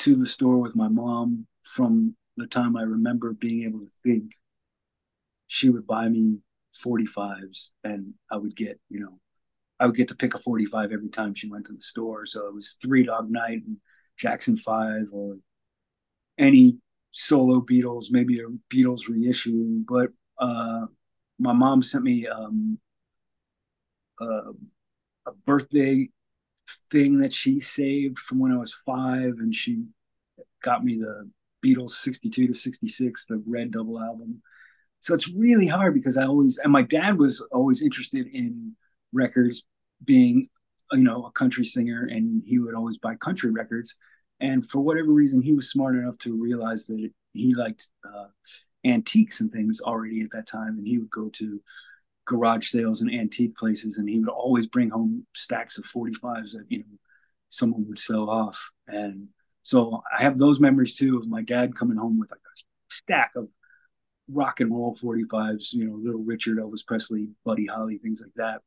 to the store with my mom, from the time I remember being able to think, she would buy me 45s, and I would get to pick a 45 every time she went to the store. So it was Three Dog Night and Jackson 5 or any solo Beatles, maybe a Beatles reissue. But my mom sent me a birthday thing that she saved from when I was 5, and she got me the Beatles 62 to 66, the Red double album. So it's really hard because and my dad was always interested in records, being, a country singer, and he would always buy country records. And for whatever reason, he was smart enough to realize that he liked antiques and things already at that time. And he would go to garage sales and antique places, and he would always bring home stacks of 45s that, someone would sell off. And so I have those memories too of my dad coming home with like a stack of rock and roll 45s, Little Richard, Elvis Presley, Buddy Holly, things like that,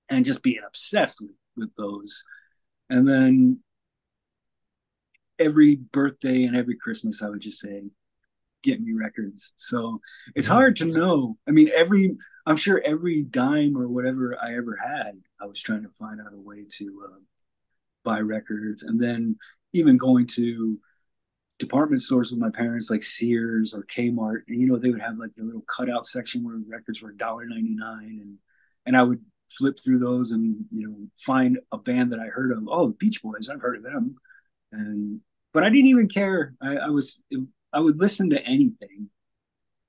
and just being obsessed with those. And then every birthday and every Christmas, I would just say, get me records. So it's hard to know. I mean, I'm sure every dime or whatever I ever had, I was trying to find out a way to buy records. And then even going to department stores with my parents, like Sears or Kmart, and they would have like the little cutout section where records were $1.99, and I would flip through those and find a band that I heard of. Oh, the Beach Boys, I've heard of them. But I didn't even care. I would listen to anything.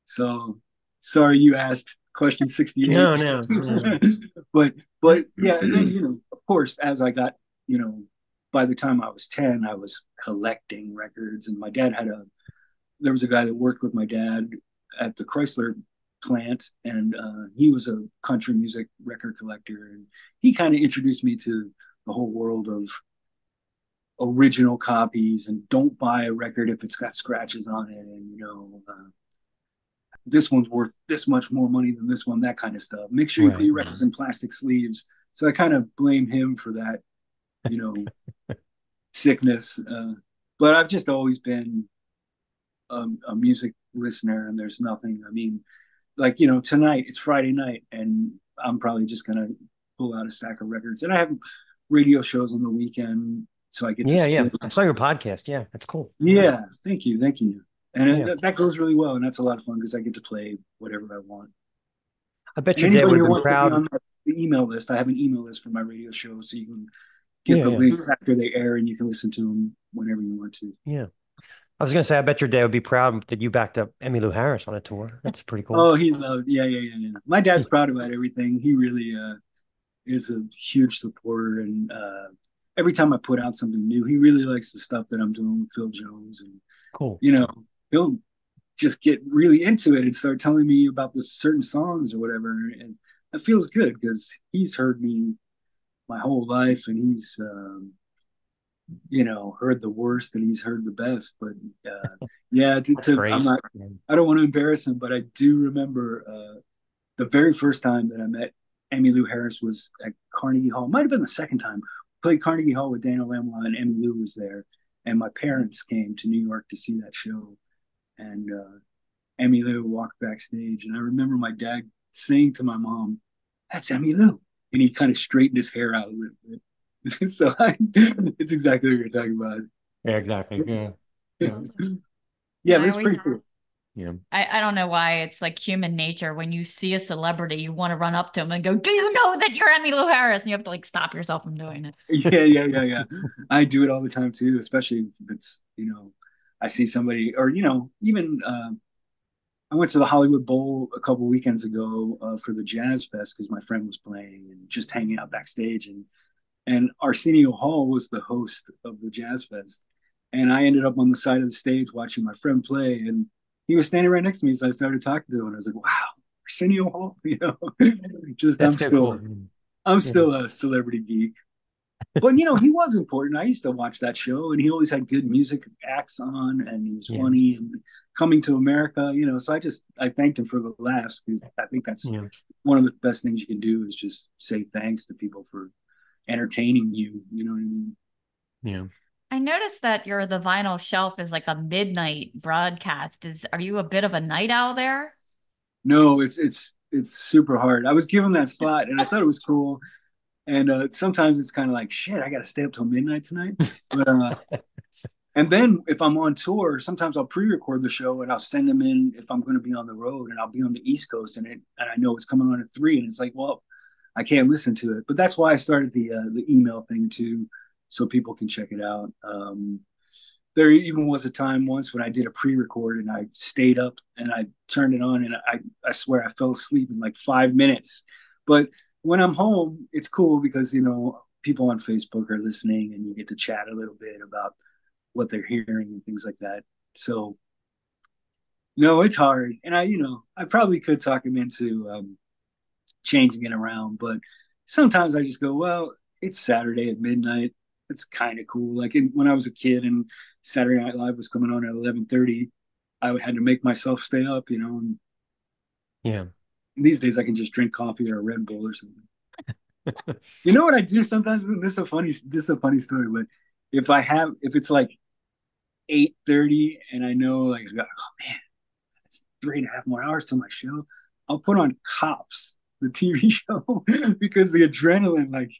So sorry you asked question 68. No. but yeah, and then of course, as I got, by the time I was 10, I was collecting records. And my dad there was a guy that worked with my dad at the Chrysler plant, and he was a country music record collector. And he kind of introduced me to the whole world of original copies, and don't buy a record if it's got scratches on it. And, this one's worth this much more money than this one, that kind of stuff. Make sure you put your records in plastic sleeves. So I kind of blame him for that, sickness. But I've just always been a music listener, and there's nothing. I mean, like, tonight it's Friday night, and I'm probably just gonna pull out a stack of records. And I have radio shows on the weekend, so I get to I saw your podcast. Yeah, that's cool. Yeah, thank you. And that goes really well, and that's a lot of fun because I get to play whatever I want. I bet your dad would have been proud. On the email list, I have an email list for my radio show, so you can get the links after they air, and you can listen to them whenever you want to. Yeah. I was going to say, I bet your dad would be proud that you backed up Emmylou Harris on a tour. That's pretty cool. Oh, he loved, yeah. My dad's proud about everything. He really is a huge supporter, and every time I put out something new, he really likes the stuff that I'm doing with Phil Jones, and cool. He'll just get really into it and start telling me about the certain songs or whatever, and that feels good because he's heard me my whole life, and he's heard the worst and he's heard the best. But I don't want to embarrass him, but I do remember the very first time that I met Emmylou Harris was at Carnegie Hall. Might have been the second time. Played Carnegie Hall with Daniel Lanois, and Emmylou was there, and my parents came to New York to see that show, and Emmylou walked backstage, and I remember my dad saying to my mom, "That's Emmylou," and he kind of straightened his hair out a little bit. So it's exactly what you're talking about. Yeah, exactly. Yeah, that's pretty cool. Yeah. I don't know why it's like human nature. When you see a celebrity, you want to run up to them and go, "Do you know that you're Emmylou Harris?" And you have to like stop yourself from doing it. Yeah. I do it all the time too, especially if it's, I see somebody, or, even I went to the Hollywood Bowl a couple weekends ago for the Jazz Fest because my friend was playing, and just hanging out backstage. And Arsenio Hall was the host of the Jazz Fest. And I ended up on the side of the stage watching my friend play, and he was standing right next to me. So I started talking to him, and I was like, "Wow, Arsenio Hall," I'm still a celebrity geek. But, he was important. I used to watch that show, and he always had good music acts on, and he was funny, and Coming to America, so I thanked him for the laughs, because I think that's one of the best things you can do is just say thanks to people for entertaining you. You know what I mean? Yeah. I noticed that the vinyl shelf is like a midnight broadcast. Are you a bit of a night owl there? No, it's super hard. I was given that slot, and I thought it was cool. And sometimes it's kind of like, shit, I got to stay up till midnight tonight. But and then if I'm on tour, sometimes I'll pre-record the show, and I'll send them in if I'm going to be on the road, and I'll be on the East Coast, and I know it's coming on at 3, and it's like, well, I can't listen to it. But that's why I started the email thing too, so people can check it out. there even was a time once when I did a pre-record and I stayed up and I turned it on and I swear I fell asleep in like 5 minutes. But when I'm home, it's cool because, you know, people on Facebook are listening and you get to chat a little bit about what they're hearing and things like that. So no, it's hard. And I probably could talk him into changing it around, but sometimes I just go, well, it's Saturday at midnight. It's kind of cool. Like when I was a kid and Saturday Night Live was coming on at 11:30, I had to make myself stay up, And Yeah. these days I can just drink coffee or a Red Bull or something. You know what I do sometimes? This is a funny story, but if it's like 8:30 and I know like, oh man, it's 3.5 more hours till my show, I'll put on Cops, the TV show, because the adrenaline like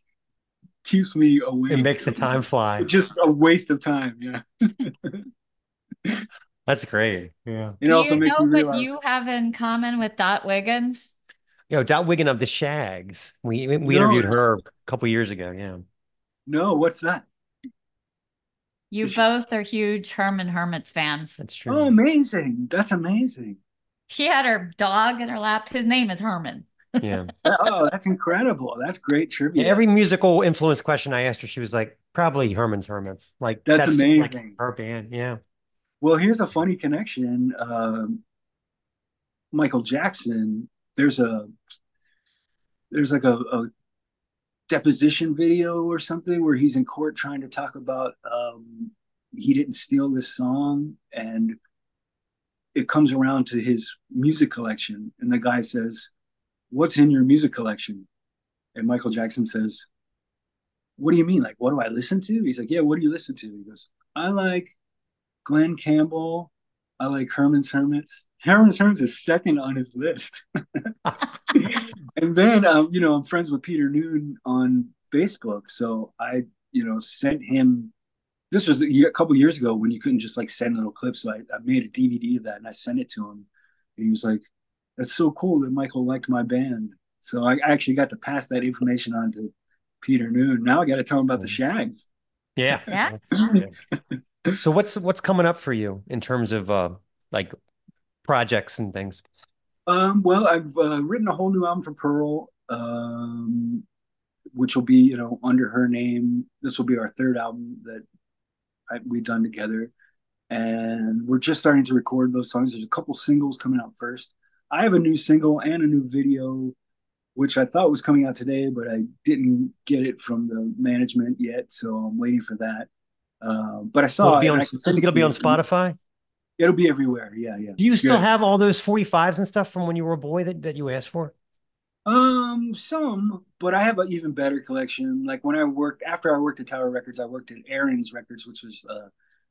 keeps me awake. It makes the time fly. It's just a waste of time. Yeah. That's great. Yeah. It also makes me what realize. you have in common with Dot Wiggins? Dot Wiggin of the Shags. We No. interviewed her a couple years ago. Yeah. No, what's that? You both are huge Herman Hermits fans. That's true. Oh, amazing. That's amazing. She had her dog in her lap. His name is Herman. Yeah. Oh, that's incredible. That's great trivia. Yeah, every musical influence question I asked her, she was like, probably Herman's Hermits. Like That's just amazing. like her band. Yeah. Well, here's a funny connection. Michael Jackson, there's like a deposition video or something where he's in court trying to talk about he didn't steal this song, and it comes around to his music collection, and the guy says, "What's in your music collection?" And Michael Jackson says, "What do you mean? Like, what do I listen to?" He's like, "Yeah, what do you listen to?" He goes, "I like Glenn Campbell. I like Herman's Hermits." Herman's Hermits is second on his list. And then, I'm friends with Peter Noon on Facebook. So I, sent him, this was a couple years ago when you couldn't just like send little clips. So I made a DVD of that and I sent it to him. And he was like, "That's so cool that Michael liked my band." So I actually got to pass that information on to Peter Noon. Now I got to tell him about the Shags. Yeah. Yeah. So what's coming up for you in terms of like projects and things? Well, I've written a whole new album for Pearl, which will be, under her name. This will be our third album that we've done together. And we're just starting to record those songs. There's a couple singles coming out first. I have a new single and a new video, which I thought was coming out today, but I didn't get it from the management yet. So I'm waiting for that. But I saw it. I think it'll be on Spotify. It'll be everywhere. Yeah, yeah. Do you still have all those 45s and stuff from when you were a boy that you asked for? Some, but I have an even better collection. Like after I worked at Tower Records, I worked at Aaron's Records, which was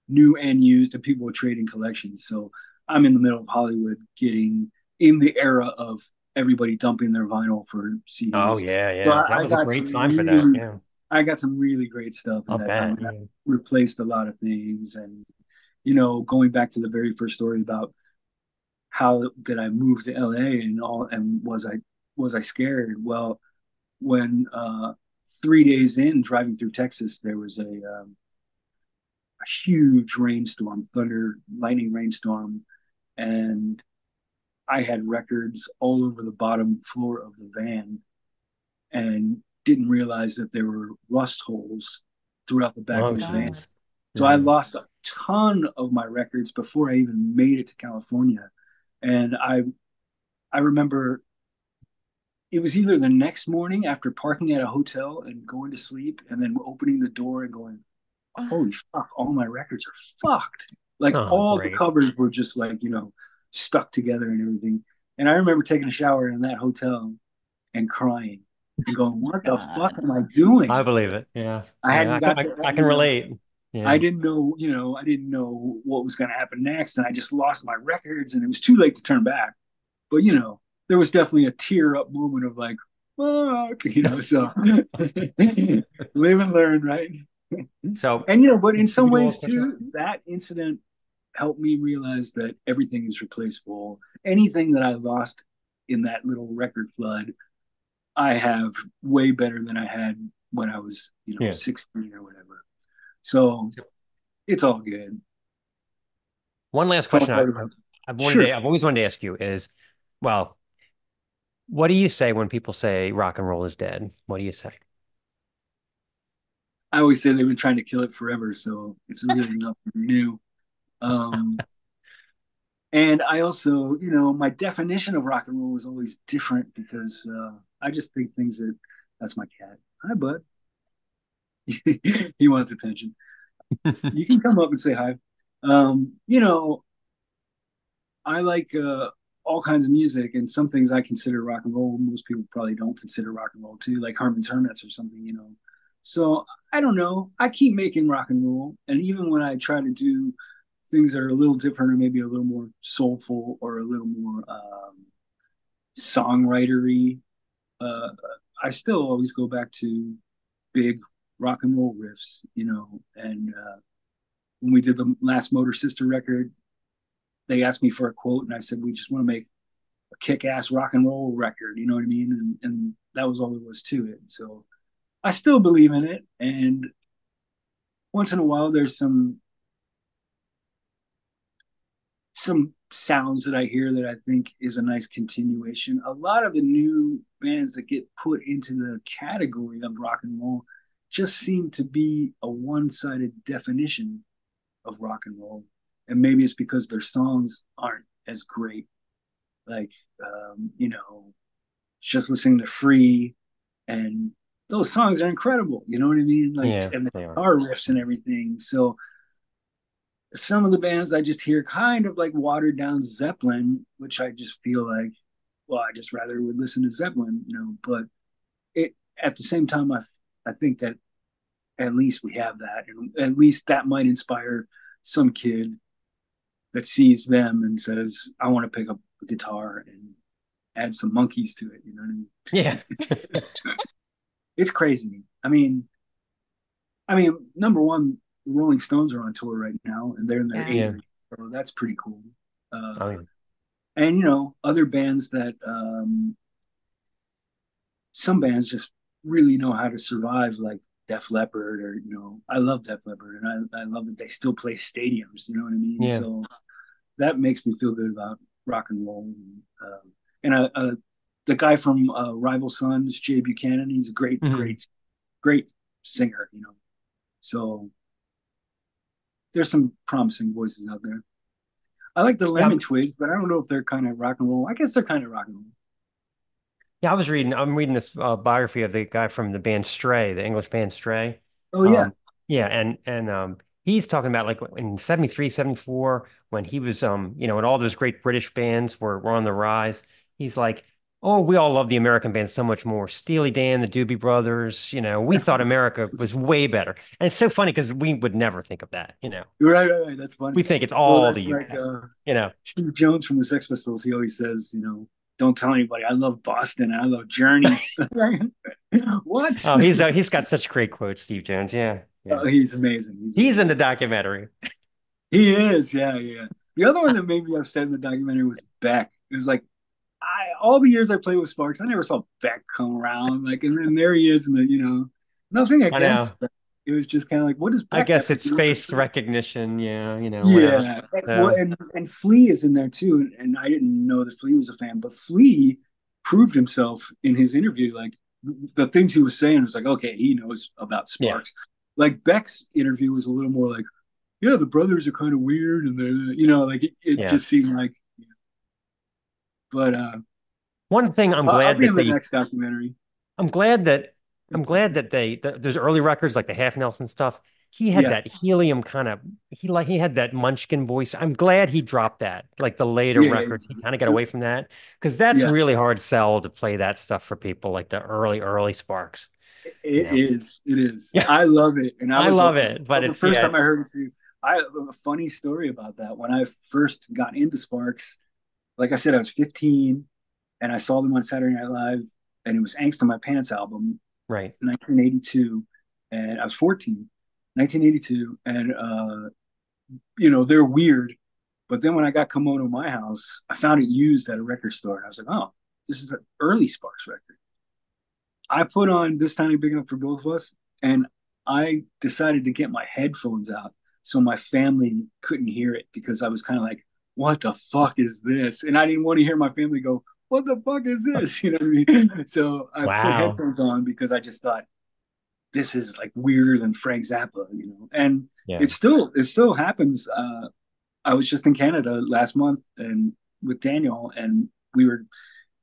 new and used, and people would trade in collections. So I'm in the middle of Hollywood, getting in the era of everybody dumping their vinyl for CDs. Oh yeah. But that was a great time for that. Yeah. I got some really great stuff in that time. Yeah. I replaced a lot of things, and going back to the very first story about how did I move to LA and all, and was I scared? Well, when 3 days in driving through Texas, there was a huge rainstorm, thunder, lightning rainstorm, and I had records all over the bottom floor of the van, and didn't realize that there were rust holes throughout the back of the van. So I lost a ton of my records before I even made it to California. And I remember it was either the next morning after parking at a hotel and going to sleep, and then opening the door and going, "Holy fuck, all my records are fucked." Like the covers were just like, stuck together and everything. And I remember taking a shower in that hotel and crying and going, "What the fuck am I doing?" I believe it. Yeah. I can relate. Yeah. I didn't know, I didn't know what was going to happen next. And I just lost my records, and it was too late to turn back. But, there was definitely a tear up moment of like, fuck, so live and learn, right? So, and, but in some ways too, that incident helped me realize that everything is replaceable. Anything that I lost in that little record flood, I have way better than I had when I was, 16 or whatever. So it's all good. One last It's all question part of it. Sure. I've always wanted to ask you is, well, what do you say when people say rock and roll is dead? What do you say? I always say they've been trying to kill it forever, so it's really nothing new. Um, and I also, my definition of rock and roll is always different because I just think things that's my cat. Hi, bud. He wants attention. You can come up and say hi. You know, I like all kinds of music, and some things I consider rock and roll. Most people probably don't consider rock and roll too, like Harmon's Hermits or something. So I don't know. I keep making rock and roll, and even when I try to do things that are a little different, or maybe a little more soulful, or a little more songwritery, uh, I still always go back to big rock and roll riffs. And when we did the last Motor Sister record, they asked me for a quote, and I said, we just want to make a kick-ass rock and roll record. You know what I mean? And that was all there was to it. So I still believe in it. And once in a while, there's some sounds that I hear that I think is a nice continuation. A lot of the new bands that get put into the category of rock and roll just seem to be a one-sided definition of rock and roll. And maybe it's because their songs aren't as great. Like, just listening to Free, and those songs are incredible. You know what I mean? Like, Yeah, and the they are. guitar riffs and everything. So some of the bands I just hear kind of like watered down Zeppelin, which I just feel like, well, I just rather would listen to Zeppelin. But it at the same time, I think that at least we have that, and at least that might inspire some kid that sees them and says, I want to pick up a guitar and add some monkeys to it. You know what I mean? Yeah. It's crazy. I mean, number one, the Rolling Stones are on tour right now, and they're in their Yeah. 80s, so that's pretty cool. I mean, And other bands that some bands just really know how to survive, like Def Leppard, or I love Def Leppard, and I love that they still play stadiums. You know what I mean? yeah. So that makes me feel good about rock and roll. And the guy from Rival Sons, Jay Buchanan, he's a great, Mhm. great, great singer. So there's some promising voices out there. I like the Yeah, Lemon Twigs, but I don't know if they're kind of rock and roll. I guess they're kind of rock and roll. yeah, I'm reading this biography of the guy from the band Stray, the English band Stray. Oh yeah, Um, yeah, and he's talking about like in 73, 74, when he was when all those great British bands were on the rise. He's like, oh, we all love the American bands so much more. Steely Dan, the Doobie Brothers, we thought America was way better. And it's so funny because we would never think of that. right. That's funny. We think it's Well, all the that's like UK, you know. Steve Jones from the Sex Pistols. He always says, don't tell anybody. I love Boston. I love Journey. What? Oh, he's got such great quotes, Steve Jones. Yeah. Yeah. Oh, he's amazing. He's in the documentary. He is. Yeah, yeah. The other one that made me upset in the documentary was Beck. It was like, all the years I played with Sparks, I never saw Beck come around. Like, and then there he is, and nothing I know. against Beck. It was just kind of like, what does I Beck have guess to it's do with face this? recognition. Yeah, whatever. Yeah. Well, So, and Flea is in there too, and I didn't know that Flea was a fan, but Flea proved himself in his interview. Like the things he was saying was like, okay, he knows about yeah, Sparks. Like Beck's interview was a little more like, yeah, the brothers are kind of weird, and like it yeah. just seemed like. But One thing I'll be in the next documentary. I'm glad that those early records like the Half Nelson stuff. He had Yeah, that helium kind of he had that Munchkin voice. I'm glad he dropped that. Like the later yeah, records, he kind of got away from that because that's yeah. really hard sell to play that stuff for people like the early Sparks. You It know. is. It is. Yeah, I love it, and I I was love it, but the it's first yeah, time I it's heard it too. I have a funny story about that. When I first got into Sparks, like I said, I was 15, and I saw them on Saturday Night Live, and it was "Angst on My Pants" album, right. 1982, and I was 14, 1982, and they're weird. But then when I got Komodo My House, I found it used at a record store, and I was like, oh, this is the early Sparks record. I put on This Tiny Big Enough for Both of Us, and I decided to get my headphones out so my family couldn't hear it because I was kind of like, what the fuck is this? And I didn't want to hear my family go, what the fuck is this? You know what I mean? So I put Wow. headphones on because I just thought this is like weirder than Frank Zappa, you know. And Yeah. it still happens. I was just in Canada last month and with Daniel, and we were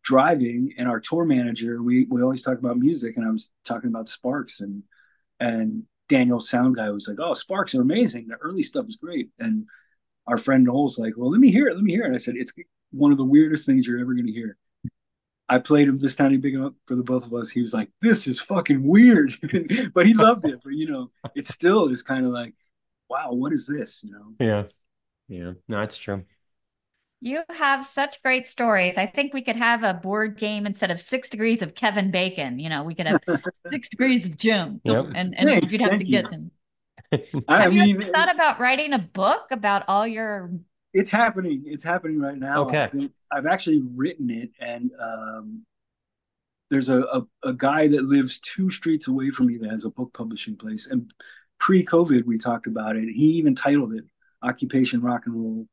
driving, and our tour manager, we always talk about music, and I was talking about Sparks, and Daniel's sound guy was like, "Oh, Sparks are amazing. The early stuff is great." And our friend Noel's like, "Well, let me hear it. Let me hear it." And I said, "It's one of the weirdest things you're ever going to hear." I played him This Tiny Big Up for the both of us. He was like, "This is fucking weird," but he loved it. But you know, it still is kind of like, "Wow, what is this?" You know? Yeah. Yeah. No, that's true. You have such great stories. I think we could have a board game instead of 6 degrees of Kevin Bacon. You know, we could have 6 degrees of Jim, Yep. and Thanks, you'd have to thank you. get them. I Have you mean, ever thought about writing a book about all your? it's happening. It's happening right now. Okay. I've actually written it, and there's a guy that lives 2 streets away from me that has a book publishing place. And pre-COVID, we talked about it. He even titled it "Occupation Rock and Roll."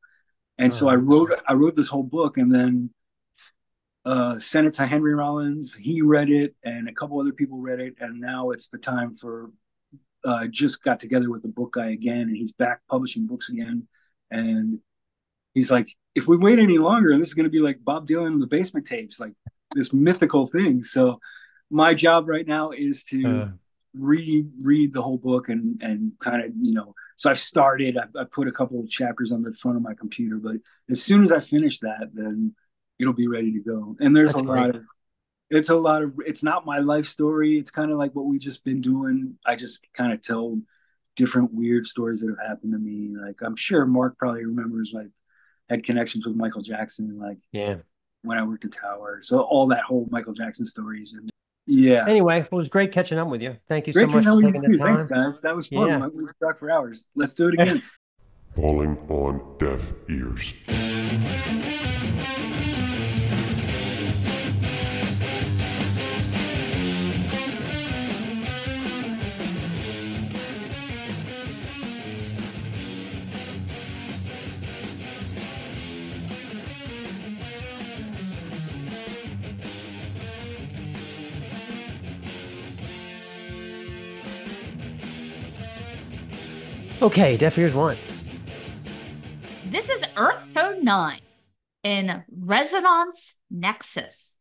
And so I wrote this whole book, and then sent it to Henry Rollins. He read it, and a couple other people read it, and now it's the time for. Just got together with the book guy again, and he's back publishing books again. And he's like, if we wait any longer, and this is going to be like Bob Dylan and the Basement Tapes, like this mythical thing. So my job right now is to read the whole book and kind of, you know, so I've started, I put a couple of chapters on the front of my computer, but as soon as I finish that, then it'll be ready to go. And there's That's a great. lot of, it's not my life story. It's kind of like what we just been doing. I just kind of tell different weird stories that have happened to me. Like I'm sure Mark probably remembers, like, had connections with Michael Jackson, like Yeah. when I worked at Tower. So all that whole Michael Jackson stories, and yeah. Anyway, it was great catching up with you. Thank you so Great much catching for up with taking the you too. Thanks, time. guys. That was fun. Yeah. We could talk for hours. Let's do it again. Falling on deaf ears. Okay, Deaf Ears 1. This is Earth Tone 9 in Resonance Nexus.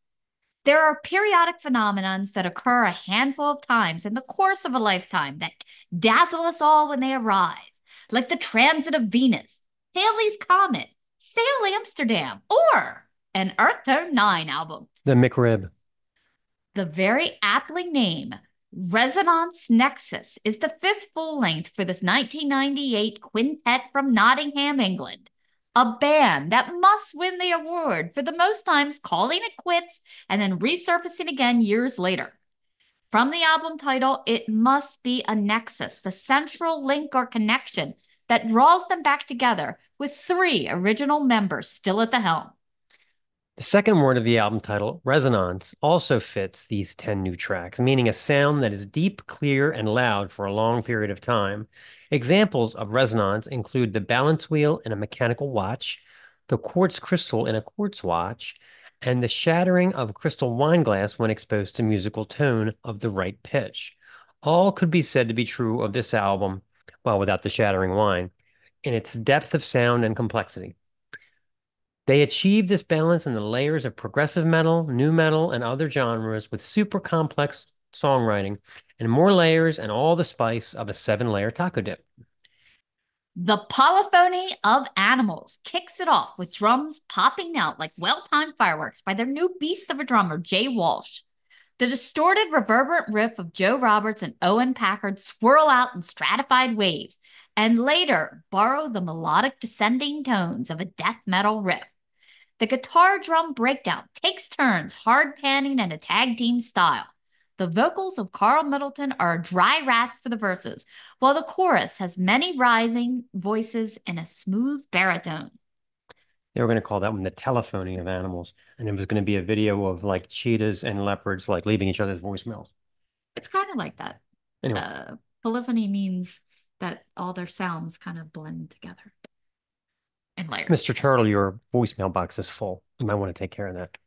There are periodic phenomenons that occur a handful of times in the course of a lifetime that dazzle us all when they arise, like the transit of Venus, Halley's Comet, Sail Amsterdam, or an Earth Tone 9 album. The McRib. The very aptly named Resonance Nexus is the fifth full length for this 1998 quintet from Nottingham, England. A band that must win the award for the most times calling it quits and then resurfacing again years later. From the album title, it must be a nexus, the central link or connection that draws them back together with 3 original members still at the helm. The second word of the album title, resonance, also fits these 10 new tracks, meaning a sound that is deep, clear, and loud for a long period of time. Examples of resonance include the balance wheel in a mechanical watch, the quartz crystal in a quartz watch, and the shattering of a crystal wine glass when exposed to musical tone of the right pitch. All could be said to be true of this album, well, without the shattering wine, in its depth of sound and complexity. They achieved this balance in the layers of progressive metal, new metal, and other genres with super complex songwriting and more layers and all the spice of a 7-layer taco dip. The polyphony of animals kicks it off with drums popping out like well-timed fireworks by their new beast of a drummer, Jay Walsh. The distorted, reverberant riff of Joe Roberts and Owen Packard swirl out in stratified waves and later borrow the melodic descending tones of a death metal riff. The guitar drum breakdown takes turns hard panning in a tag team style. The vocals of Carl Middleton are a dry rasp for the verses, while the chorus has many rising voices in a smooth baritone. They were going to call that one the telephony of animals, and it was going to be a video of like cheetahs and leopards like leaving each other's voicemails. It's kind of like that. Anyway. Polyphony means that all their sounds kind of blend together in layers. Mr. Turtle, your voicemail box is full. You might want to take care of that.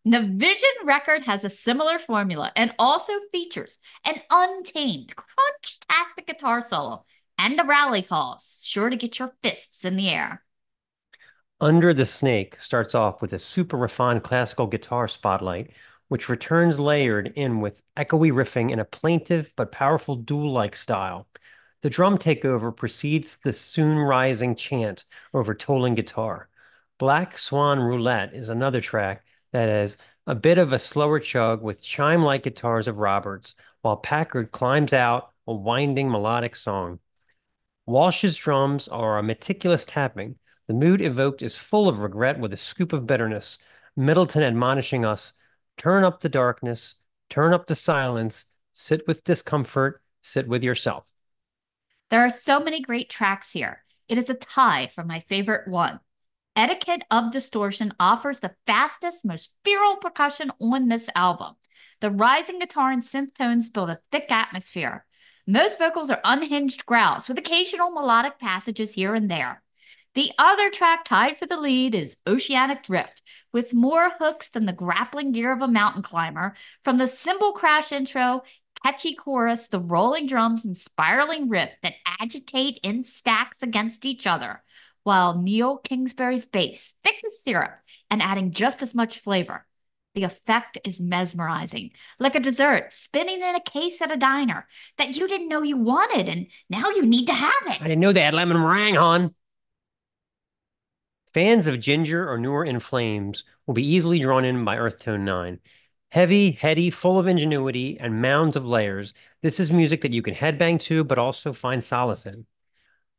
The Vision record has a similar formula and also features an untamed, crunch-tastic guitar solo and a rally call, sure to get your fists in the air. Under the Snake starts off with a super refined classical guitar spotlight, which returns layered in with echoey riffing in a plaintive but powerful duel-like style. The drum takeover precedes the soon rising chant over tolling guitar. Black Swan Roulette is another track that has a bit of a slower chug with chime-like guitars of Roberts, while Packard climbs out a winding melodic song. Walsh's drums are a meticulous tapping. The mood evoked is full of regret with a scoop of bitterness. Middleton admonishing us, turn up the darkness, turn up the silence, sit with discomfort, sit with yourself. There are so many great tracks here. It is a tie for my favorite one. Etiquette of Distortion offers the fastest, most feral percussion on this album. The rising guitar and synth tones build a thick atmosphere. Most vocals are unhinged growls with occasional melodic passages here and there. The other track tied for the lead is Oceanic Drift, with more hooks than the grappling gear of a mountain climber. From the cymbal crash intro, catchy chorus, the rolling drums, and spiraling riff that agitate in stacks against each other, while Neil Kingsbury's bass, thick as syrup, and adding just as much flavor. The effect is mesmerizing, like a dessert spinning in a case at a diner that you didn't know you wanted, and now you need to have it. I didn't know they had lemon meringue, hon. Fans of Ginger or Newer in Flames will be easily drawn in by Earthtone 9. Heavy, heady, full of ingenuity, and mounds of layers, this is music that you can headbang to, but also find solace in.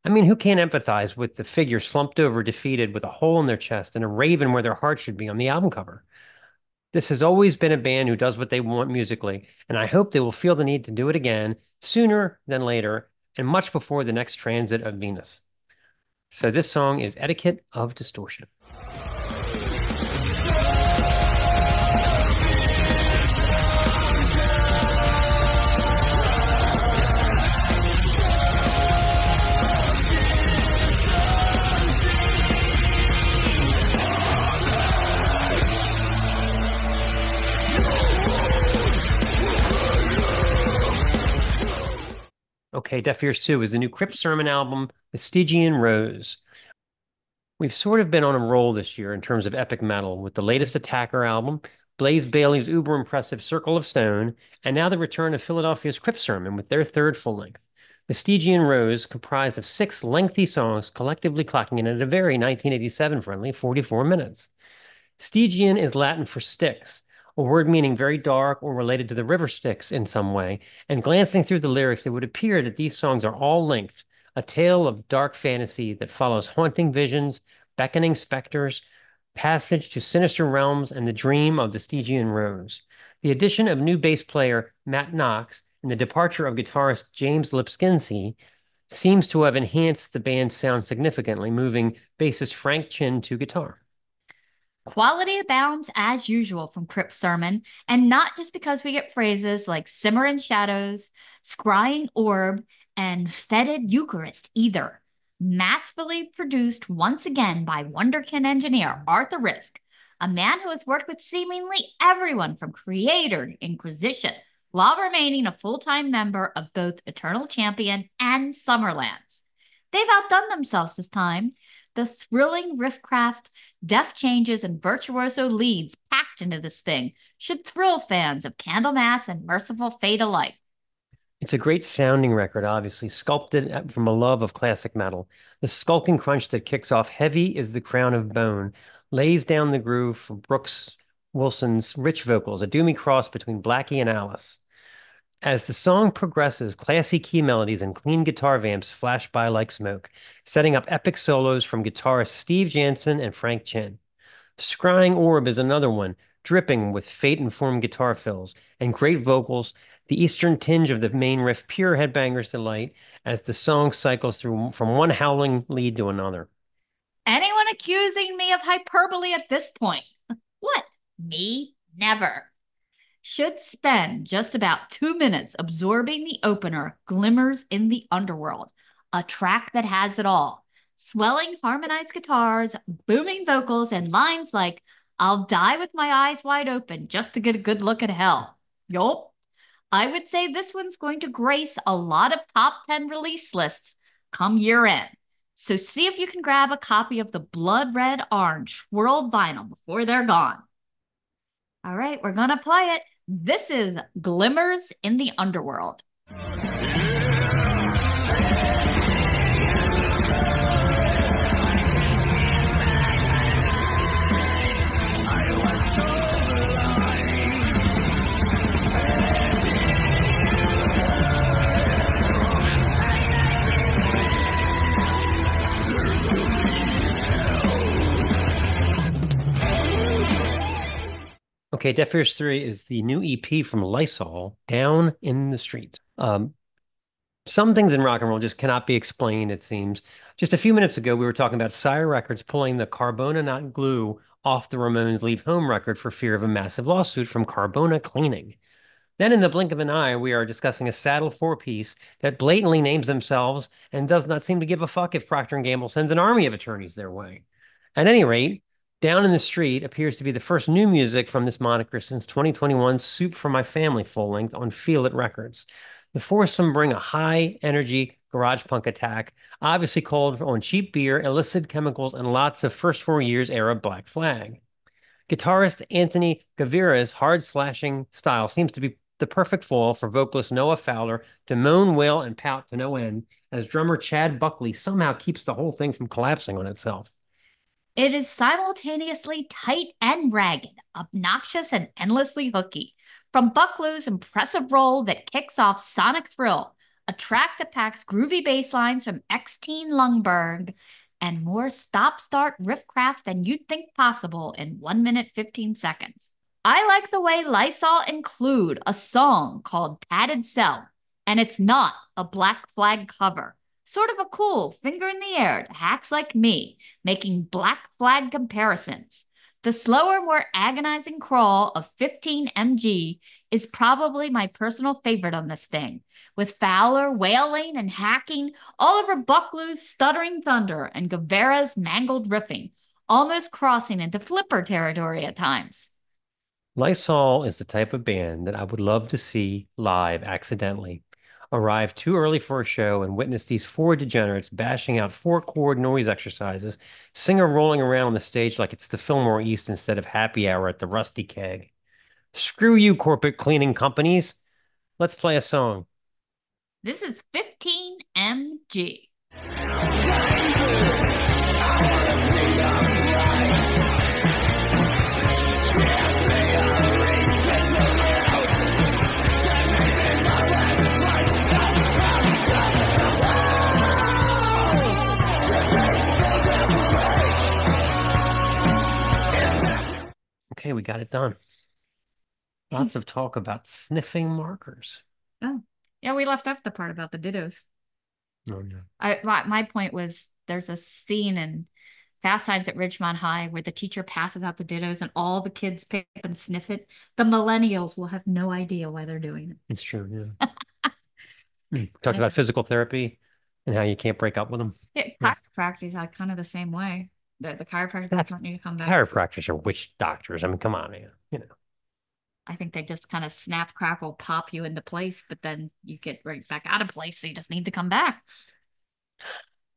I mean, who can't empathize with the figure slumped over, defeated, with a hole in their chest and a raven where their heart should be on the album cover? This has always been a band who does what they want musically, and I hope they will feel the need to do it again sooner than later and much before the next transit of Venus. So this song is Etiquette of Distortion. Okay, Deaf Ears 2 is the new Crypt Sermon album, The Stygian Rose. We've sort of been on a roll this year in terms of epic metal with the latest Attacker album, Blaze Bailey's uber impressive Circle of Stone, and now the return of Philadelphia's Crypt Sermon with their third full length. The Stygian Rose, comprised of 6 lengthy songs, collectively clocking in at a very 1987 friendly 44 minutes. Stygian is Latin for Styx, a word meaning very dark or related to the river Styx in some way, and glancing through the lyrics, it would appear that these songs are all linked, a tale of dark fantasy that follows haunting visions, beckoning specters, passage to sinister realms, and the dream of the Stygian Rose. The addition of new bass player Matt Knox and the departure of guitarist James Lipskinski seems to have enhanced the band's sound significantly, moving bassist Frank Chin to guitar. Quality abounds as usual from Crypt Sermon, and not just because we get phrases like simmer in shadows, scrying orb, and fetid Eucharist either. Masterfully produced once again by wonderkin engineer Arthur Risk, a man who has worked with seemingly everyone from Creator to Inquisition, while remaining a full-time member of both Eternal Champion and Summerlands. They've outdone themselves this time. The thrilling riffcraft, deft changes, and virtuoso leads packed into this thing should thrill fans of Candlemas and Merciful Fate alike. It's a great sounding record, obviously, sculpted from a love of classic metal. The skulking crunch that kicks off Heavy is the Crown of Bone lays down the groove for Brooks Wilson's rich vocals, a doomy cross between Blackie and Alice. As the song progresses, classy key melodies and clean guitar vamps flash by like smoke, setting up epic solos from guitarists Steve Jansen and Frank Chin. Scrying Orb is another one, dripping with fate-informed guitar fills and great vocals, the eastern tinge of the main riff pure headbanger's delight as the song cycles through from one howling lead to another. Anyone accusing me of hyperbole at this point? What? Me? Never. should spend just about 2 minutes absorbing the opener, Glimmers in the Underworld, a track that has it all. Swelling harmonized guitars, booming vocals, and lines like, I'll die with my eyes wide open just to get a good look at hell. Yup. I would say this one's going to grace a lot of top 10 release lists come year end. So see if you can grab a copy of the blood red orange swirled vinyl before they're gone. All right, we're going to play it. This is Glimmers in the Underworld. Okay, Deaf Ears 3 is the new EP from Lysol, Down in the Streets. Some things in rock and roll just cannot be explained, it seems. Just a few minutes ago, we were talking about Sire Records pulling the Carbona Not Glue off the Ramones' Leave Home record for fear of a massive lawsuit from Carbona Cleaning. Then in the blink of an eye, we are discussing a saddle four-piece that blatantly names themselves and does not seem to give a fuck if Procter & Gamble sends an army of attorneys their way. At any rate, Down in the Street appears to be the first new music from this moniker since 2021's Soup for My Family full-length on Feel It Records. The foursome bring a high-energy garage punk attack, obviously called on cheap beer, illicit chemicals, and lots of first 4 years era Black Flag. Guitarist Anthony Gavira's hard-slashing style seems to be the perfect foil for vocalist Noah Fowler to moan, wail, and pout to no end, as drummer Chad Buckley somehow keeps the whole thing from collapsing on itself. It is simultaneously tight and ragged, obnoxious and endlessly hooky. From Buckley's impressive roll that kicks off Sonic Thrill, a track that packs groovy bass lines from X-Teen Lundberg, and more stop-start riffcraft than you'd think possible in 1 minute 15 seconds. I like the way Lysol include a song called Padded Cell, and it's not a Black Flag cover. Sort of a cool finger in the air to hacks like me, making Black Flag comparisons. The slower, more agonizing crawl of 15 mg is probably my personal favorite on this thing, with Fowler wailing and hacking all over Buckley's stuttering thunder and Gavira's mangled riffing, almost crossing into Flipper territory at times. Lysol is the type of band that I would love to see live accidentally. Arrive too early for a show and witness these four degenerates bashing out 4-chord noise exercises, singer rolling around on the stage like it's the Fillmore East instead of happy hour at the Rusty Keg. Screw you, corporate cleaning companies. Let's play a song. This is 15 mg. Okay, we got it done. Lots of talk about sniffing markers. Oh, yeah, we left off the part about the dittos. Oh, no. My point was there's a scene in Fast Times at Ridgemont High where the teacher passes out the dittos and all the kids pick up and sniff it. The millennials will have no idea why they're doing it. It's true, yeah. Talked about physical therapy and how you can't break up with them. Yeah, chiropractic is kind of the same way. The chiropractors want you to come back. Chiropractors are witch doctors. I mean, come on, man. You know. I think they just kind of snap, crackle, pop you into place, but then you get right back out of place, so you just need to come back.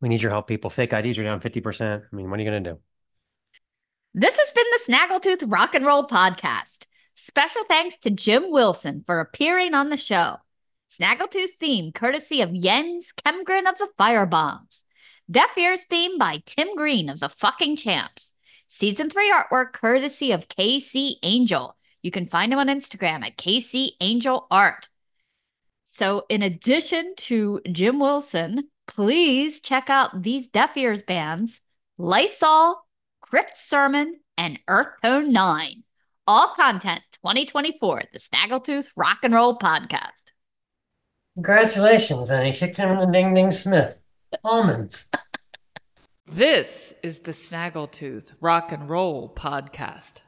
We need your help, people. Fake IDs are down 50%. I mean, what are you going to do? This has been the Snaggletooth Rock and Roll Podcast. Special thanks to Jim Wilson for appearing on the show. Snaggletooth theme courtesy of Jens Kemgren of the Firebombs. Deaf Ears theme by Tim Green of the Fucking Champs. Season 3 artwork courtesy of KC Angel. You can find him on Instagram at KC Angel Art. So in addition to Jim Wilson, please check out these Deaf Ears bands, Lysol, Crypt Sermon, and Earth Tone 9. All content 2024, the Snaggletooth Rock and Roll Podcast. Congratulations, and he kicked him in the Ding Ding Smith. Almonds. This is the Snaggletooth Rock and Roll Podcast.